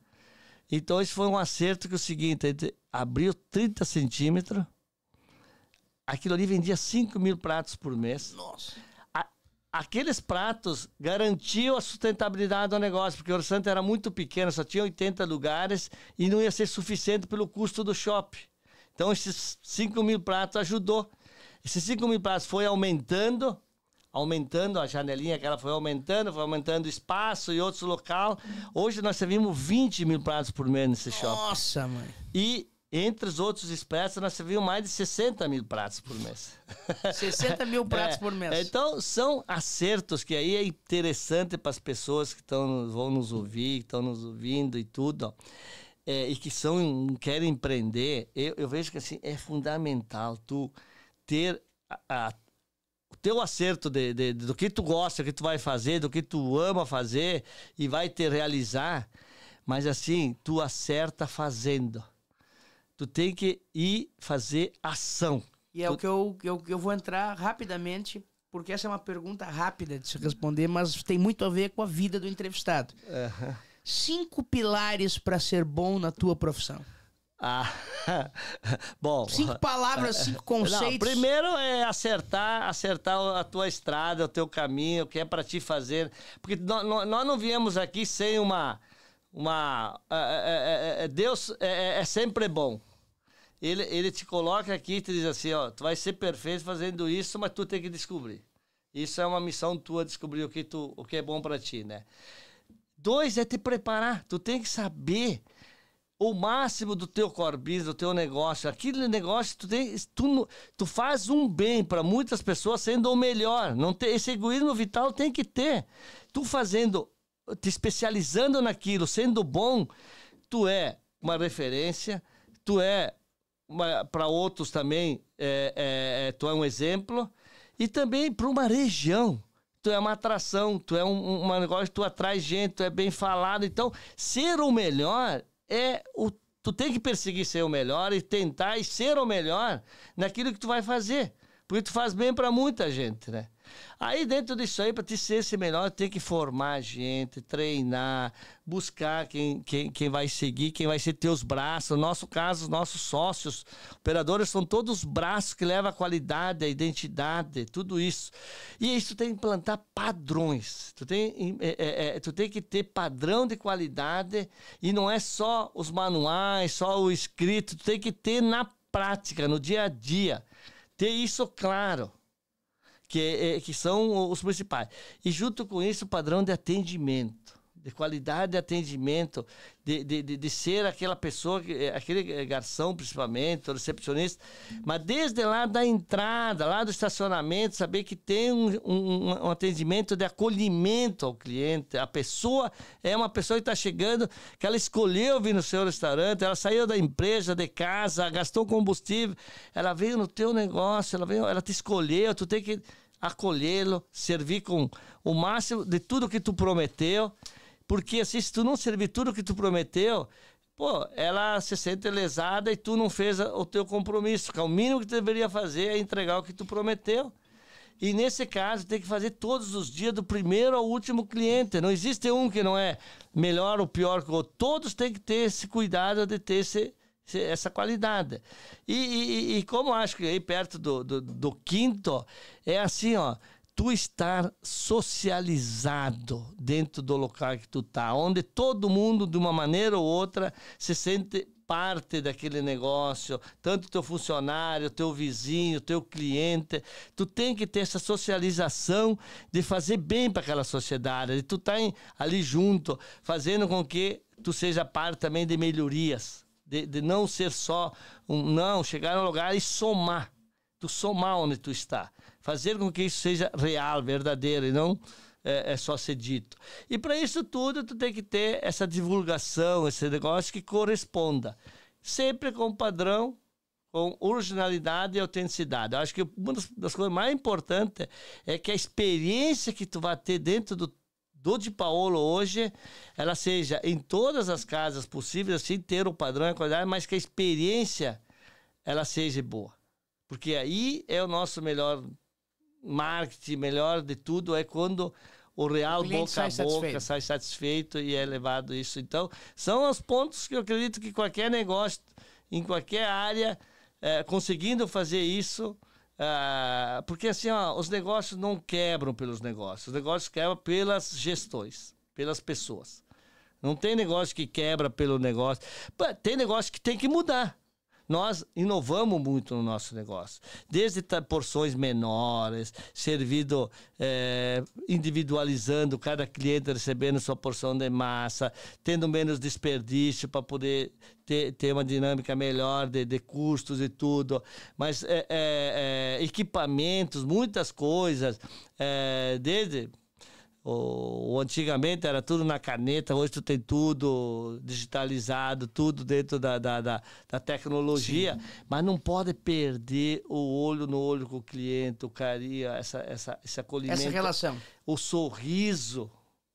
Então esse foi um acerto que é o seguinte, a gente abriu 30 centímetros, aquilo ali vendia 5.000 pratos por mês. Nossa! Aqueles pratos garantiam a sustentabilidade do negócio, porque o orçamento era muito pequeno, só tinha 80 lugares e não ia ser suficiente pelo custo do shopping. Então, esses 5.000 pratos ajudou. Esses 5.000 pratos foi aumentando a janelinha, que ela foi aumentando o espaço e outros locais. Hoje nós servimos 20.000 pratos por mês nesse shopping. Nossa, mãe! E entre os outros expressos, nós servimos mais de 60.000 pratos por mês. 60.000 pratos por mês. Então, são acertos que aí é interessante para as pessoas que vão nos ouvir, que estão nos ouvindo e tudo, ó, e que querem empreender. Eu vejo que assim, é fundamental tu ter o teu acerto do que tu gosta, do que tu vai fazer, do que tu ama fazer e vai te realizar, mas assim, tu acerta fazendo. Tu tem que ir fazer ação. E é o que eu vou entrar rapidamente, porque essa é uma pergunta rápida de se responder, mas tem muito a ver com a vida do entrevistado. 5 pilares para ser bom na tua profissão. Bom. 5 palavras, 5 conceitos. Não, primeiro é acertar a tua estrada, o teu caminho, o que é para te fazer. Porque nós não viemos aqui sem Deus é sempre bom. Ele te coloca aqui e te diz assim, ó, tu vai ser perfeito fazendo isso, mas tu tem que descobrir. Isso é uma missão tua, descobrir o que é bom para ti, né? 2 é te preparar. Tu tem que saber o máximo do teu core business, do teu negócio. Aquele negócio, tu faz um bem para muitas pessoas sendo o melhor. Não tem, esse egoísmo vital tem que ter. Tu te especializando naquilo, sendo bom, tu é uma referência, tu é para outros também, tu é um exemplo, e também para uma região. Tu é uma atração, tu é um negócio, tu atrai gente, tu é bem falado. Então, ser o melhor tu tem que perseguir ser o melhor e tentar e ser o melhor naquilo que tu vai fazer. Porque tu faz bem para muita gente, né? Aí dentro disso aí, para te ser esse melhor, tem que formar gente, treinar, buscar quem vai seguir, quem vai ser teus braços. No nosso caso, os nossos sócios, operadores, são todos os braços que levam a qualidade, a identidade, tudo isso. E isso tem que implantar padrões. Tu tem que ter padrão de qualidade e não é só os manuais, só o escrito. Tu tem que ter na prática, no dia a dia. Ter isso claro. Que são os principais. E junto com isso, o padrão de atendimento, de qualidade de atendimento, de ser aquela pessoa, aquele garçom principalmente, o recepcionista, mas desde lá da entrada, lá do estacionamento, saber que tem um atendimento de acolhimento ao cliente. A pessoa é uma pessoa que está chegando, que ela escolheu vir no seu restaurante, ela saiu da empresa, de casa, gastou combustível, ela veio no teu negócio, ela te escolheu, tu tem que acolhê-lo, servir com o máximo de tudo que tu prometeu, porque assim, se tu não servir tudo que tu prometeu, ela se sente lesada e tu não fez o teu compromisso, que é o mínimo que tu deveria fazer é entregar o que tu prometeu. E nesse caso, tem que fazer todos os dias, do primeiro ao último cliente. Não existe um que não é melhor ou pior que o outro. Todos têm que ter esse cuidado de ter essa qualidade. E como acho que aí perto do quinto, é assim, ó, tu estar socializado dentro do local que tu tá, onde todo mundo, de uma maneira ou outra, se sente parte daquele negócio, tanto teu funcionário, teu vizinho, teu cliente. Tu tem que ter essa socialização de fazer bem para aquela sociedade, de tu estar ali junto, fazendo com que tu seja parte também de melhorias. De não ser só chegar no lugar e somar. Tu somar onde tu está. Fazer com que isso seja real, verdadeiro e não é só ser dito. E para isso tudo, tu tem que ter essa divulgação, esse negócio que corresponda. Sempre com padrão, com originalidade e autenticidade. Eu acho que uma das coisas mais importantes é que a experiência que tu vai ter dentro do Di Paolo hoje, ela seja em todas as casas possíveis, assim, ter o padrão e a qualidade, mas que a experiência, ela seja boa. Porque aí é o nosso melhor marketing, melhor de tudo, é quando o real boca a boca sai satisfeito e é levado isso. Então, são os pontos que eu acredito que qualquer negócio, em qualquer área, conseguindo fazer isso, porque assim, ó, os negócios não quebram pelos negócios, os negócios quebram pelas gestões, pelas pessoas. Não tem negócio que quebra pelo negócio. Tem negócio que tem que mudar. Nós inovamos muito no nosso negócio. Desde porções menores, servido, individualizando, cada cliente recebendo sua porção de massa, tendo menos desperdício para poder ter uma dinâmica melhor de custos e tudo. Mas equipamentos, muitas coisas, desde Antigamente era tudo na caneta, hoje tu tem tudo digitalizado, tudo dentro da tecnologia, sim, mas não pode perder o olho no olho com o cliente, o carinho, esse acolhimento. Essa relação. O sorriso,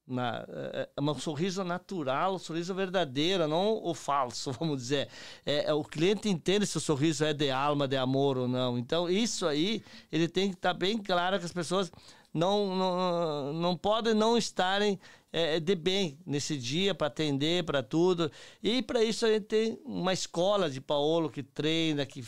um sorriso natural, um sorriso verdadeiro, não o falso, vamos dizer. O cliente entende se o sorriso é de alma, de amor ou não. Então, isso aí, ele tem que estar bem claro que as pessoas não podem não estarem de bem nesse dia para atender, para tudo. E para isso a gente tem uma escola de Paulo que treina, que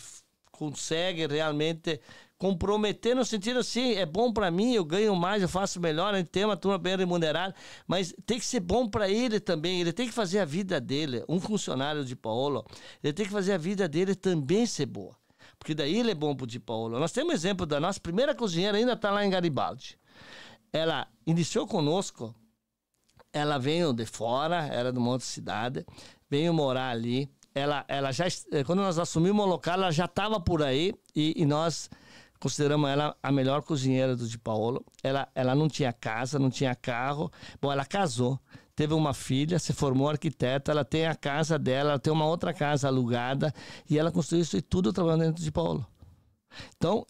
consegue realmente comprometer no sentido assim, é bom para mim, eu ganho mais, eu faço melhor, a gente tem uma turma bem remunerada, mas tem que ser bom para ele também, ele tem que fazer a vida dele, um funcionário de Paulo, ele tem que fazer a vida dele também ser boa. Porque daí ele é bom pro Di Paolo. Nós temos um exemplo da nossa primeira cozinheira, ainda está lá em Garibaldi. Ela iniciou conosco, ela veio de fora, era de uma outra cidade, veio morar ali. Ela já, quando nós assumimos o local, ela já estava por aí e nós consideramos ela a melhor cozinheira do Di Paolo. Ela não tinha casa, não tinha carro. Bom, ela casou. Teve uma filha, se formou arquiteta, ela tem a casa dela, ela tem uma outra casa alugada e ela construiu isso e tudo trabalhando dentro de Paulo. Então,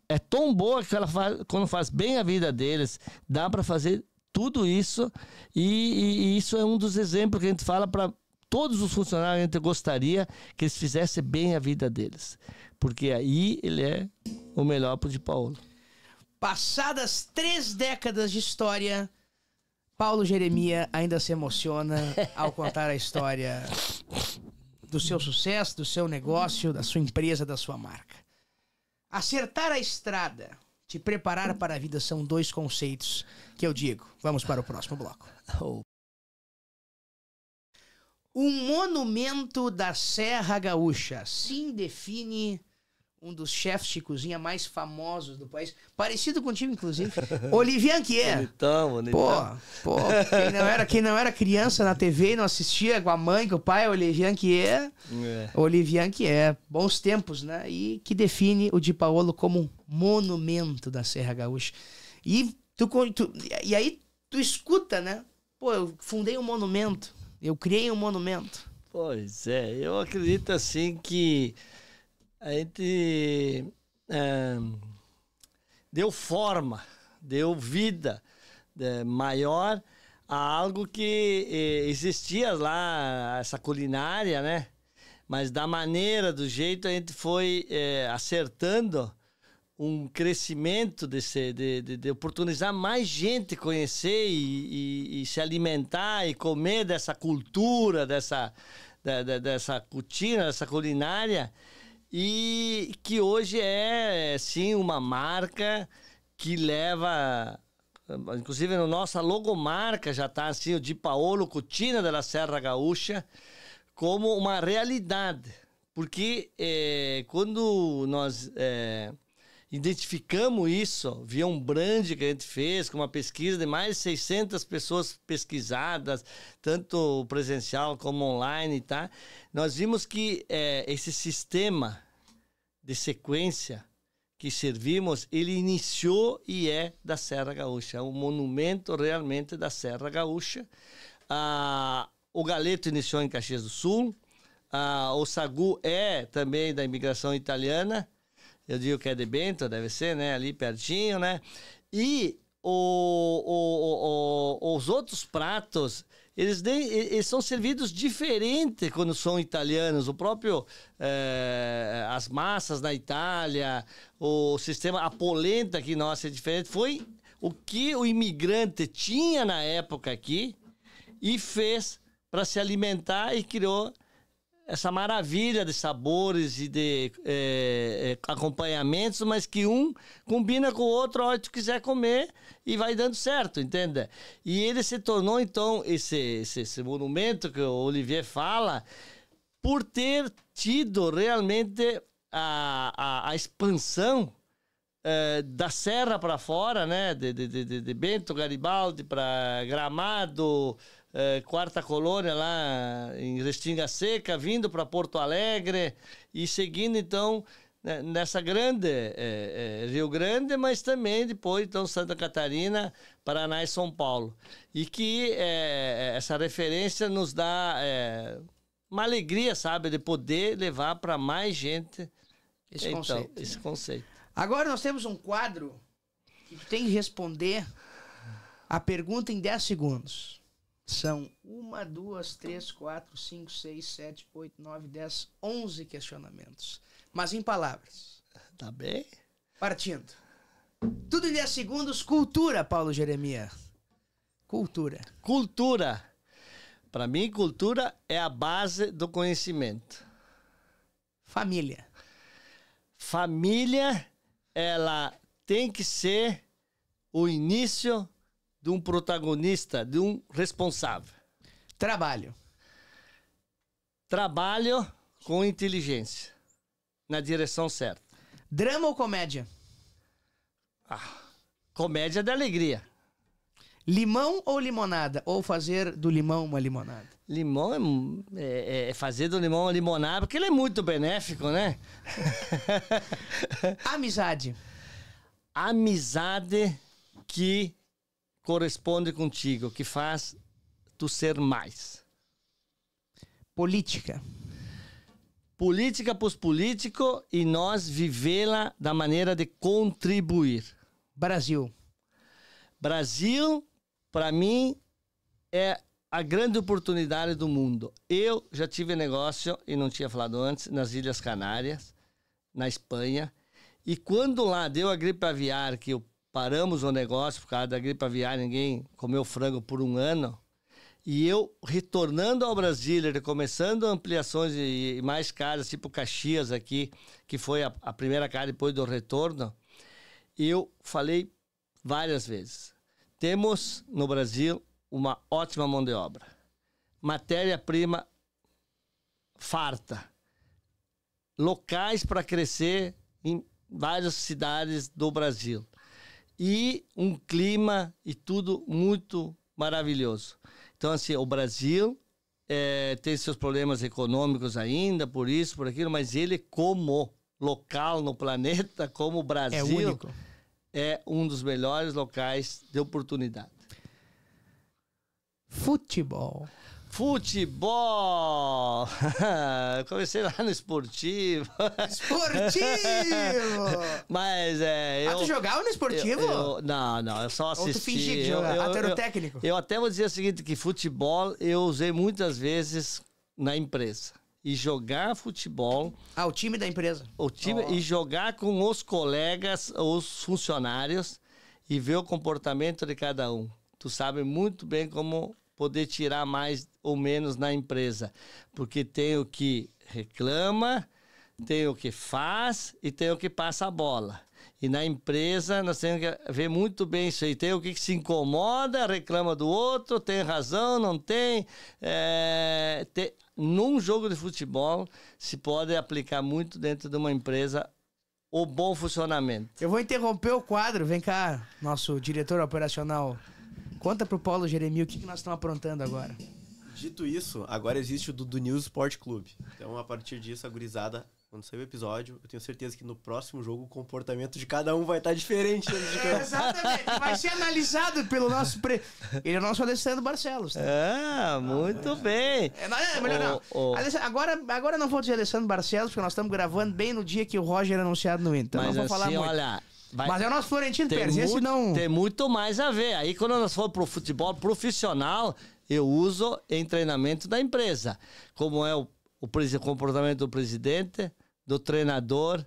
é tão boa que ela faz, quando faz bem a vida deles, dá para fazer tudo isso e isso é um dos exemplos que a gente fala para todos os funcionários. A gente gostaria que eles fizessem bem a vida deles, porque aí ele é o melhor para o Di Paolo. Passadas 3 décadas de história, Paulo Jeremia ainda se emociona ao contar a história do seu sucesso, do seu negócio, da sua empresa, da sua marca. Acertar a estrada, te preparar para a vida são 2 conceitos que eu digo. Vamos para o próximo bloco. Um monumento da Serra Gaúcha. Assim define um dos chefes de cozinha mais famosos do país. Parecido contigo, inclusive. Olivier Anquier. Bonitão. Pô, quem não era criança na TV e não assistia com a mãe, com o pai, Olivier Anquier. Olivier Anquier. Bons tempos, né? E que define o Di Paolo como um monumento da Serra Gaúcha. E aí tu escuta, né? Pô, eu fundei um monumento. Eu criei um monumento. Pois é, eu acredito assim que a gente deu forma, deu vida maior a algo que existia lá, essa culinária, né? Mas da maneira, do jeito, a gente foi acertando um crescimento de oportunizar mais gente conhecer e se alimentar e comer dessa cultura, dessa cutina, dessa culinária. E que hoje é, sim, uma marca que leva, inclusive na nossa logomarca já está assim, o Di Paolo Cucina da Serra Gaúcha, como uma realidade. Porque quando nós identificamos isso, via um brand que a gente fez, com uma pesquisa de mais de 600 pessoas pesquisadas, tanto presencial como online, tá? Nós vimos que esse sistema de sequência que servimos, ele iniciou e é da Serra Gaúcha, é um monumento realmente da Serra Gaúcha. O Galeto iniciou em Caxias do Sul, o Sagu é também da imigração italiana, eu digo que é de Bento, deve ser, né? Ali pertinho, né? E os outros pratos, eles são servidos diferente quando são italianos. O próprio, as massas na Itália, o sistema, a polenta aqui nossa é diferente. Foi o que o imigrante tinha na época aqui e fez para se alimentar e criou essa maravilha de sabores e de acompanhamentos, mas que um combina com o outro a hora que tu quiser comer e vai dando certo, entende? E ele se tornou, então, esse monumento que o Olivier fala, por ter tido realmente a expansão da serra para fora, né? De Bento, Garibaldi para Gramado, Quarta Colônia lá em Restinga Seca, vindo para Porto Alegre e seguindo então nessa grande Rio Grande, mas também depois então Santa Catarina, Paraná e São Paulo. E que essa referência nos dá uma alegria, sabe, de poder levar para mais gente esse conceito. Agora nós temos um quadro que tem que responder a pergunta em 10 segundos. São 1, 2, 3, 4, 5, 6, 7, 8, 9, 10, 11 questionamentos. Mas em palavras. Tá bem? Partindo. Tudo em 10 segundos. Cultura, Paulo Jeremias. Cultura. Cultura. Para mim, cultura é a base do conhecimento. Família. Família, ela tem que ser o início de um protagonista, de um responsável. Trabalho. Trabalho com inteligência, na direção certa. Drama ou comédia? Comédia da alegria. Limão ou limonada? Ou fazer do limão uma limonada? Limão é fazer do limão uma limonada, porque ele é muito benéfico, né? Amizade. Amizade que corresponde contigo, que faz tu ser mais. Política. Política para os políticos e nós vivê-la da maneira de contribuir. Brasil. Brasil, para mim, é a grande oportunidade do mundo. Eu já tive negócio, e não tinha falado antes, nas Ilhas Canárias, na Espanha. E quando lá deu a gripe aviária, que paramos o negócio por causa da gripe aviária, ninguém comeu frango por 1 ano, e eu retornando ao Brasil, começando ampliações e mais casas, tipo Caxias aqui, que foi a primeira casa depois do retorno, eu falei várias vezes, temos no Brasil uma ótima mão de obra, matéria-prima farta, locais para crescer em várias cidades do Brasil. E um clima e tudo muito maravilhoso. Então, assim, o Brasil tem seus problemas econômicos ainda, por isso, por aquilo, mas ele como local no planeta, como o Brasil, único. É um dos melhores locais de oportunidade. Futebol. Futebol! Comecei lá no esportivo. Esportivo! Mas tu jogava no esportivo? Não, eu só assisti. Ou tu fingia que jogava? Tu era o técnico? Eu até vou dizer o seguinte, que futebol eu usei muitas vezes na empresa. E jogar futebol... o time da empresa. E jogar com os colegas, os funcionários, e ver o comportamento de cada um. Tu sabe muito bem como poder tirar mais ou menos na empresa. Porque tem o que reclama, tem o que faz e tem o que passa a bola. E na empresa nós temos que ver muito bem isso aí. Tem o que se incomoda, reclama do outro, tem razão, não tem. Num jogo de futebol se pode aplicar muito dentro de uma empresa o bom funcionamento. Eu vou interromper o quadro. Vem cá, nosso diretor operacional. Conta pro Paulo Jeremias o que nós estamos aprontando agora. Dito isso, agora existe o do News Sport Clube. Então, a partir disso, a gurizada, quando sair o episódio, eu tenho certeza que no próximo jogo o comportamento de cada um vai estar diferente. Exatamente. Vai ser analisado pelo nosso... Ele é o nosso Alessandro Barcelos. Tá? Muito bem. Melhor não. Agora não vou dizer Alessandro Barcelos, porque nós estamos gravando bem no dia que o Roger é anunciado no Inter. Mas não vou falar muito. Olha... Mas é o nosso Florentino Pérez, esse não... Tem muito mais a ver. Aí quando nós formos pro futebol profissional, eu uso em treinamento da empresa. Como é o comportamento do presidente, do treinador,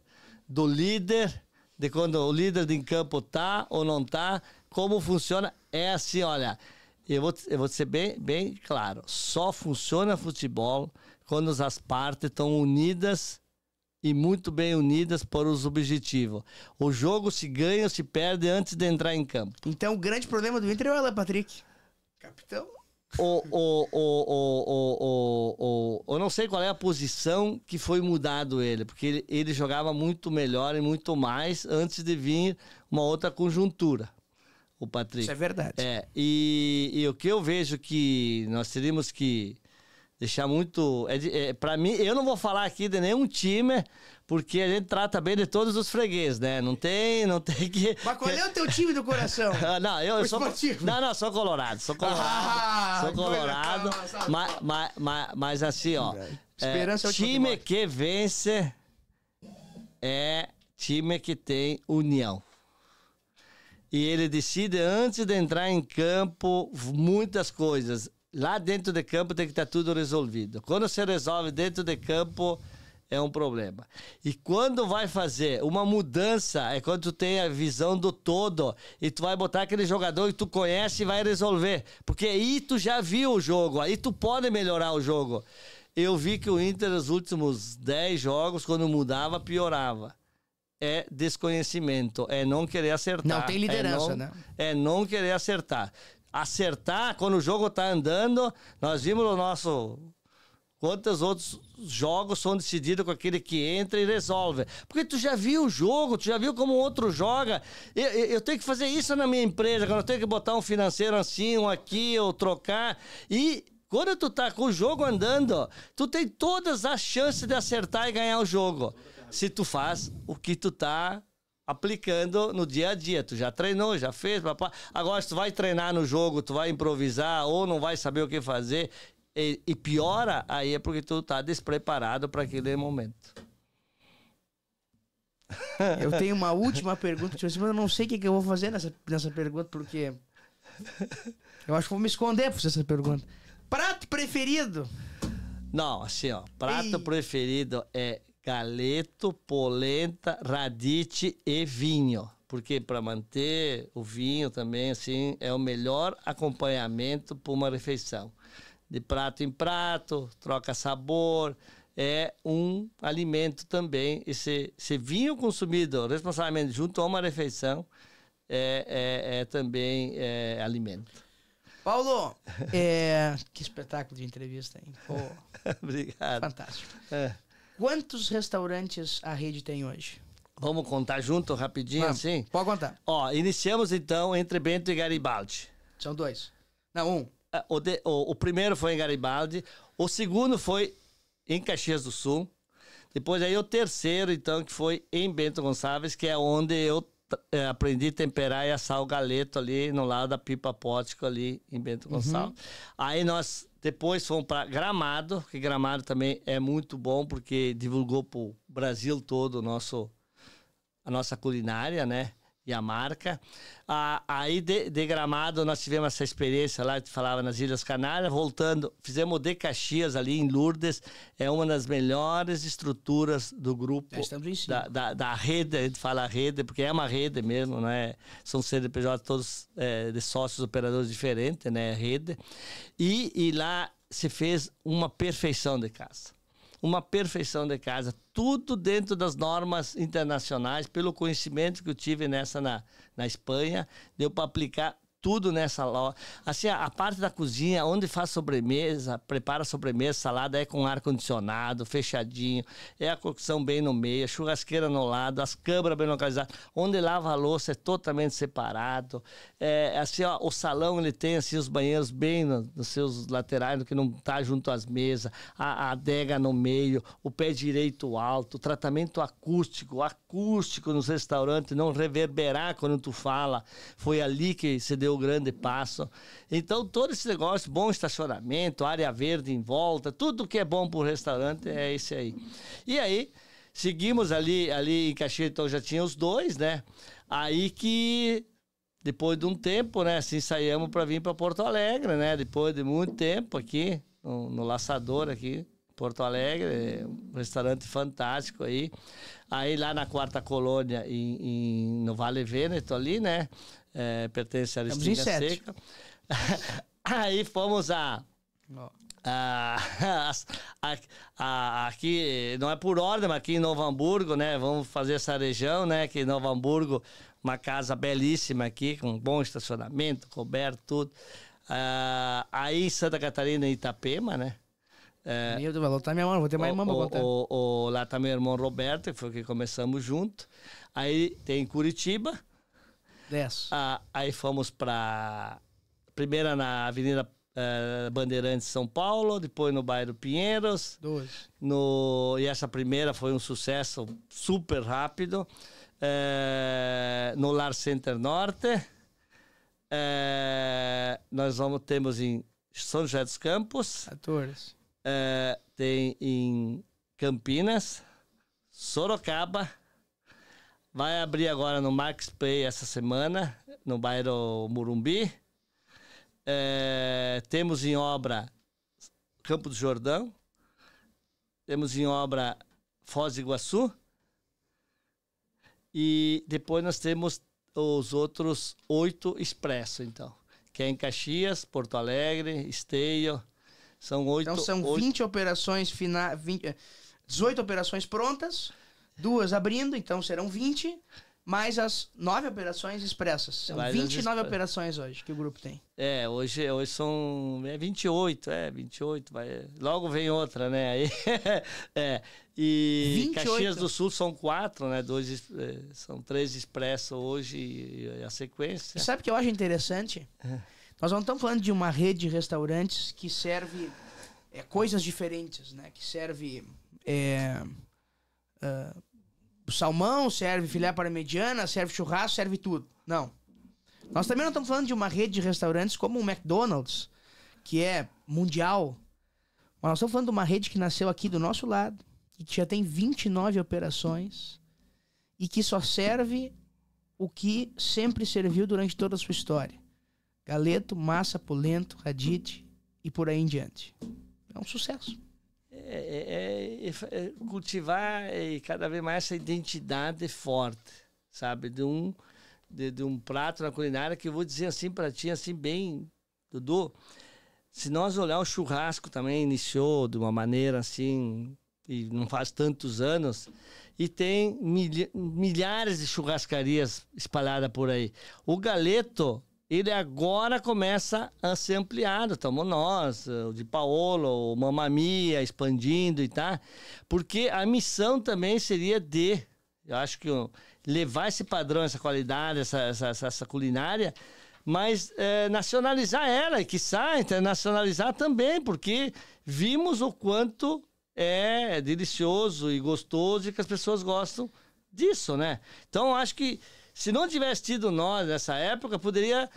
do líder, de quando o líder de campo tá ou não tá, como funciona. É assim, olha, eu vou ser bem claro. Só funciona futebol quando as partes estão unidas e muito bem unidas para os objetivos. O jogo se ganha ou se perde antes de entrar em campo. Então o grande problema do Inter é o Alan Patrick. Capitão. Eu não sei qual é a posição que foi mudado ele, porque ele jogava muito melhor e muito mais antes de vir uma outra conjuntura, o Patrick. Isso é verdade. E o que eu vejo que nós teríamos que deixar muito... Para mim, eu não vou falar aqui de nenhum time, porque a gente trata bem de todos os fregueses, né? Não tem que... Mas qual é o teu time do coração? Não, eu sou... esportivo. Não, sou colorado. Sou colorado. Mas assim, ó... Esperança é o time que vence é time que tem união. E ele decide, antes de entrar em campo, muitas coisas. Lá dentro de campo tem que estar tudo resolvido. Quando você resolve dentro de campo, é um problema. E quando vai fazer uma mudança, é quando tu tem a visão do todo e tu vai botar aquele jogador que tu conhece e vai resolver. Porque aí tu já viu o jogo, aí tu pode melhorar o jogo. Eu vi que o Inter, nos últimos 10 jogos, quando mudava, piorava. É desconhecimento, é não querer acertar. Não tem liderança, né? É não querer acertar. Acertar, quando o jogo tá andando, nós vimos no nosso... Quantos outros jogos são decididos com aquele que entra e resolve. Porque tu já viu o jogo, tu já viu como o outro joga. Eu tenho que fazer isso na minha empresa, quando eu tenho que botar um financeiro assim, um aqui, ou trocar. E quando tu tá com o jogo andando, tu tem todas as chances de acertar e ganhar o jogo. Se tu faz o que tu tá aplicando no dia a dia. Tu já treinou, já fez, papá. Agora, se tu vai treinar no jogo, tu vai improvisar ou não vai saber o que fazer e piora, aí é porque tu tá despreparado para aquele momento. Eu tenho uma última pergunta, mas eu não sei o que eu vou fazer nessa pergunta, porque eu acho que vou me esconder pra fazer essa pergunta. Prato preferido? Não, assim, ó. Prato preferido é galeto, polenta, radite e vinho. Porque para manter o vinho também, assim, é o melhor acompanhamento para uma refeição. De prato em prato, troca sabor, é um alimento também. Esse vinho consumido responsavelmente junto a uma refeição é também alimento. Paulo, que espetáculo de entrevista, hein? Pô, obrigado. Fantástico. Quantos restaurantes a rede tem hoje? Vamos contar junto rapidinho, assim? Pode contar. Ó, iniciamos então entre Bento e Garibaldi. São 2. Não, 1. O primeiro foi em Garibaldi, o segundo foi em Caxias do Sul, depois aí o terceiro, então, que foi em Bento Gonçalves, que é onde eu aprendi a temperar e assar o galeto ali no lado da Pipa Pótico ali em Bento Gonçalves. Aí nós depois fomos para Gramado, que Gramado também é muito bom, porque divulgou para o Brasil todo a nossa culinária, né? E a marca. Aí de Gramado nós tivemos essa experiência lá, que falava nas Ilhas Canárias, voltando, fizemos o de Caxias ali em Lourdes, é uma das melhores estruturas do grupo, da rede, a gente fala rede, porque é uma rede mesmo, né? São CNPJ todos de sócios operadores diferentes, né? Rede. E lá se fez uma perfeição de casa. Uma perfeição de casa, tudo dentro das normas internacionais, pelo conhecimento que eu tive na Espanha, deu para aplicar tudo nessa loja. Assim, a parte da cozinha, onde faz sobremesa, prepara sobremesa, salada, é com ar-condicionado, fechadinho, é a cocção bem no meio, a churrasqueira no lado, as câmaras bem localizadas, onde lava a louça é totalmente separado. Assim, ó, o salão, ele tem assim, os banheiros bem nos seus laterais, que não tá junto às mesas, a adega no meio, o pé direito alto, o tratamento acústico nos restaurantes, não reverberar quando tu fala, foi ali que se deu o grande passo. Então, todo esse negócio, bom estacionamento, área verde em volta, tudo que é bom para o restaurante é esse aí. E aí, seguimos ali em Caxias, então já tinha os 2, né? Aí que, depois de um tempo, né, assim, saímos para vir para Porto Alegre, né? Depois de muito tempo aqui, no Laçador aqui, Porto Alegre, um restaurante fantástico aí. Aí lá na Quarta Colônia, no Vale Vêneto ali, né? Pertence à Aristinga Seca. Aí fomos aqui, não é por ordem, mas aqui em Novo Hamburgo, né? Vamos fazer essa região, né? Que em Novo Hamburgo, uma casa belíssima aqui, com bom estacionamento, coberto, tudo. Aí em Santa Catarina, em Itapema, né? Meu Deus, vai lotar minha mão, vou ter mais irmã pra contar. Lá tá meu irmão Roberto, que foi que começamos junto. Aí tem Curitiba. 10. Aí fomos primeira na Avenida Bandeirantes São Paulo, depois no bairro Pinheiros. 12. E essa primeira foi um sucesso super rápido. No Lar Center Norte. Nós temos em São José dos Campos. 14. Tem em Campinas, Sorocaba. Vai abrir agora no Max Pay essa semana, no bairro Morumbi. Temos em obra Campo do Jordão. Temos em obra Foz do Iguaçu. E depois nós temos os outros 8 expresso, então. Que é em Caxias, Porto Alegre, Esteio. São 8. Então são 20 operações finais, 18 operações prontas, 2 abrindo, então serão 20, mais as 9 operações expressas. São 29 operações hoje que o grupo tem. Hoje são 28, 28, logo vem outra, né? Aí, e 28. Caxias do Sul são 4, né? São 3 expressos hoje e a sequência. E sabe o que eu acho interessante? Nós não estamos falando de uma rede de restaurantes que serve coisas diferentes, né? Que serve salmão, serve filé para mediana, serve churrasco, serve tudo. Não. Nós também não estamos falando de uma rede de restaurantes como o McDonald's, que é mundial. Mas nós estamos falando de uma rede que nasceu aqui do nosso lado e que já tem 29 operações e que só serve o que sempre serviu durante toda a sua história. Galeto, massa, polenta, radite e por aí em diante. É um sucesso. Cultivar cada vez mais essa identidade forte, sabe? De um prato na culinária que eu vou dizer assim para ti, assim bem, Dudu, se nós olhar o churrasco também iniciou de uma maneira assim, e não faz tantos anos, e tem milhares de churrascarias espalhadas por aí. O galeto, ele agora começa a ser ampliado. Estamos nós, o de Paolo, o Mamma Mia, expandindo e tá. Porque a missão também seria eu acho que levar esse padrão, essa qualidade, essa culinária, mas nacionalizar ela e, quiçá, internacionalizar também, porque vimos o quanto é delicioso e gostoso e que as pessoas gostam disso, né? Então, acho que se não tivesse tido nós nessa época, poderia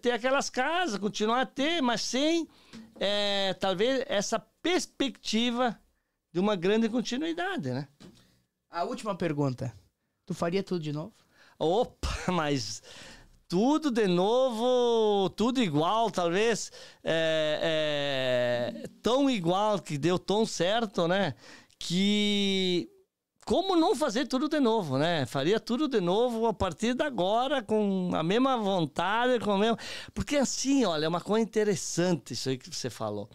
ter aquelas casas, continuar a ter, mas sem, talvez, essa perspectiva de uma grande continuidade, né? A última pergunta. Tu faria tudo de novo? Opa, mas tudo de novo, tudo igual, talvez tão igual, que deu tão certo, né? Que... Como não fazer tudo de novo, né? Faria tudo de novo a partir de agora, com a mesma vontade, com o mesmo... Porque assim, olha, é uma coisa interessante isso aí que você falou.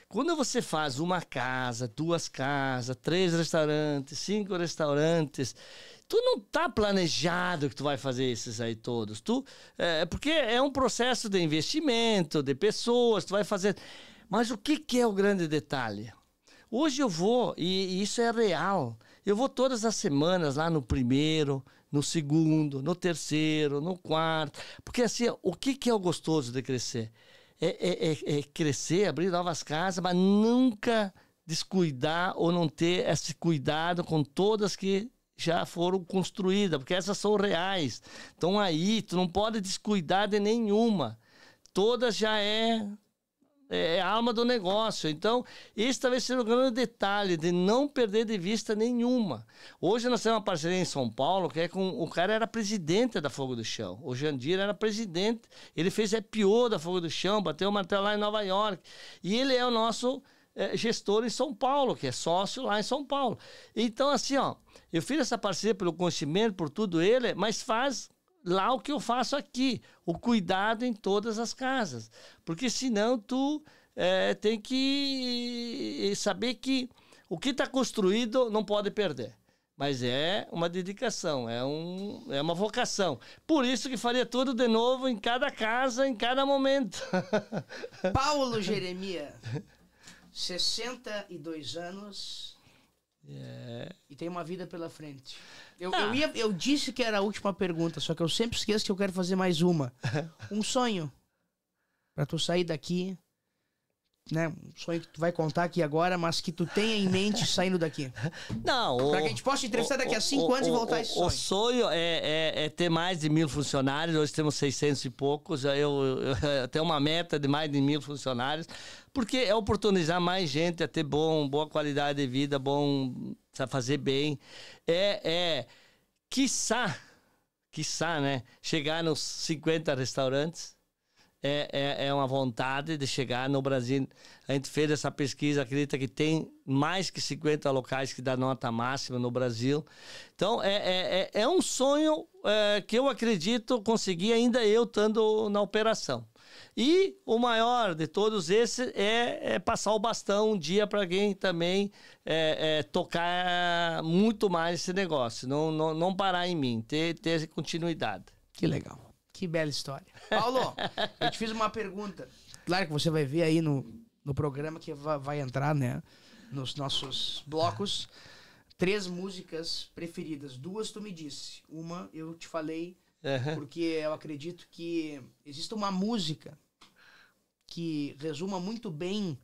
Quando você faz uma casa, 2 casas, 3 restaurantes, 5 restaurantes, tu não tá planejado que tu vai fazer esses aí todos. Porque é um processo de investimento, de pessoas, tu vai fazer... Mas o que é o grande detalhe? Hoje eu vou, e isso é real... Eu vou todas as semanas lá no primeiro, no segundo, no terceiro, no quarto. Porque assim, o que é o gostoso de crescer? É crescer, abrir novas casas, mas nunca descuidar ou não ter esse cuidado com todas que já foram construídas, porque essas são reais. Então aí, tu não pode descuidar de nenhuma. Todas já é a alma do negócio. Então, esse talvez seja o grande detalhe, de não perder de vista nenhuma. Hoje nós temos uma parceria em São Paulo, que o cara era presidente da Fogo do Chão. O Jandir era presidente, ele fez IPO da Fogo do Chão, bateu o martelo lá em Nova York. E ele é o nosso gestor em São Paulo, que é sócio lá em São Paulo. Então, assim, eu fiz essa parceria pelo conhecimento, por tudo ele, mas faz lá o que eu faço aqui, o cuidado em todas as casas. Porque senão tu tem que saber que o que está construído não pode perder. Mas é uma dedicação, é uma vocação. Por isso que faria tudo de novo em cada casa, em cada momento. Paulo Jeremia, 62 anos... E tem uma vida pela frente. Eu disse que era a última pergunta, só que eu sempre esqueço que eu quero fazer mais uma. Um sonho pra tu sair daqui né, um sonho que tu vai contar aqui agora, mas que tu tenha em mente saindo daqui. Não, Pra que a gente possa te entrevistar daqui a 5 anos e voltar a esse sonho. O sonho é ter mais de 1.000 funcionários. Hoje temos 600 e poucos. Eu tenho uma meta de mais de 1.000 funcionários, porque é oportunizar mais gente a ter boa qualidade de vida, sabe, fazer bem. Quiçá, né, chegar nos 50 restaurantes. É uma vontade de chegar no Brasil. A gente fez essa pesquisa, acredita que tem mais que 50 locais que dá nota máxima no Brasil. Então, é um sonho que eu acredito conseguir ainda eu estando na operação. E o maior de todos esses é passar o bastão um dia para alguém também tocar muito mais esse negócio. Não parar em mim, ter continuidade. Que legal. Que bela história. Paulo, eu te fiz uma pergunta. Claro que você vai ver aí no programa que vai entrar, né? Nos nossos blocos. 3 músicas preferidas. 2 tu me disse. Uma eu te falei, porque eu acredito que existe uma música que resuma muito bem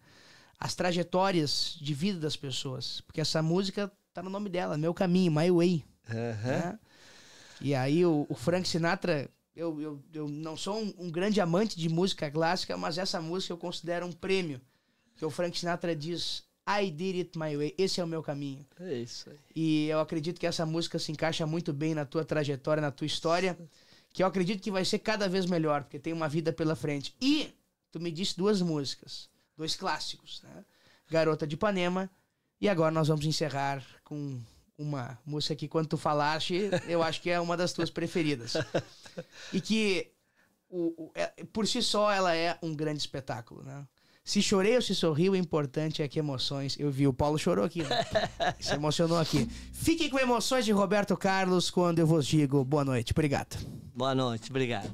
as trajetórias de vida das pessoas. Porque essa música tá no nome dela, Meu Caminho, My Way. Né? E aí o Frank Sinatra... Eu não sou um grande amante de música clássica, mas essa música eu considero um prêmio. Que o Frank Sinatra diz, I did it my way, esse é o meu caminho. É isso aí. E eu acredito que essa música se encaixa muito bem na tua trajetória, na tua história, que eu acredito que vai ser cada vez melhor, porque tem uma vida pela frente. E tu me disse 2 músicas, 2 clássicos, né? Garota de Ipanema, e agora nós vamos encerrar com... uma música que, quando tu falaste, eu acho que é uma das tuas preferidas. E que, por si só, ela é um grande espetáculo, né? Se chorei ou se sorri, o importante é que emoções... Eu vi, o Paulo chorou aqui, né? Se emocionou aqui. Fiquem com emoções de Roberto Carlos quando eu vos digo boa noite. Obrigado. Boa noite, obrigado.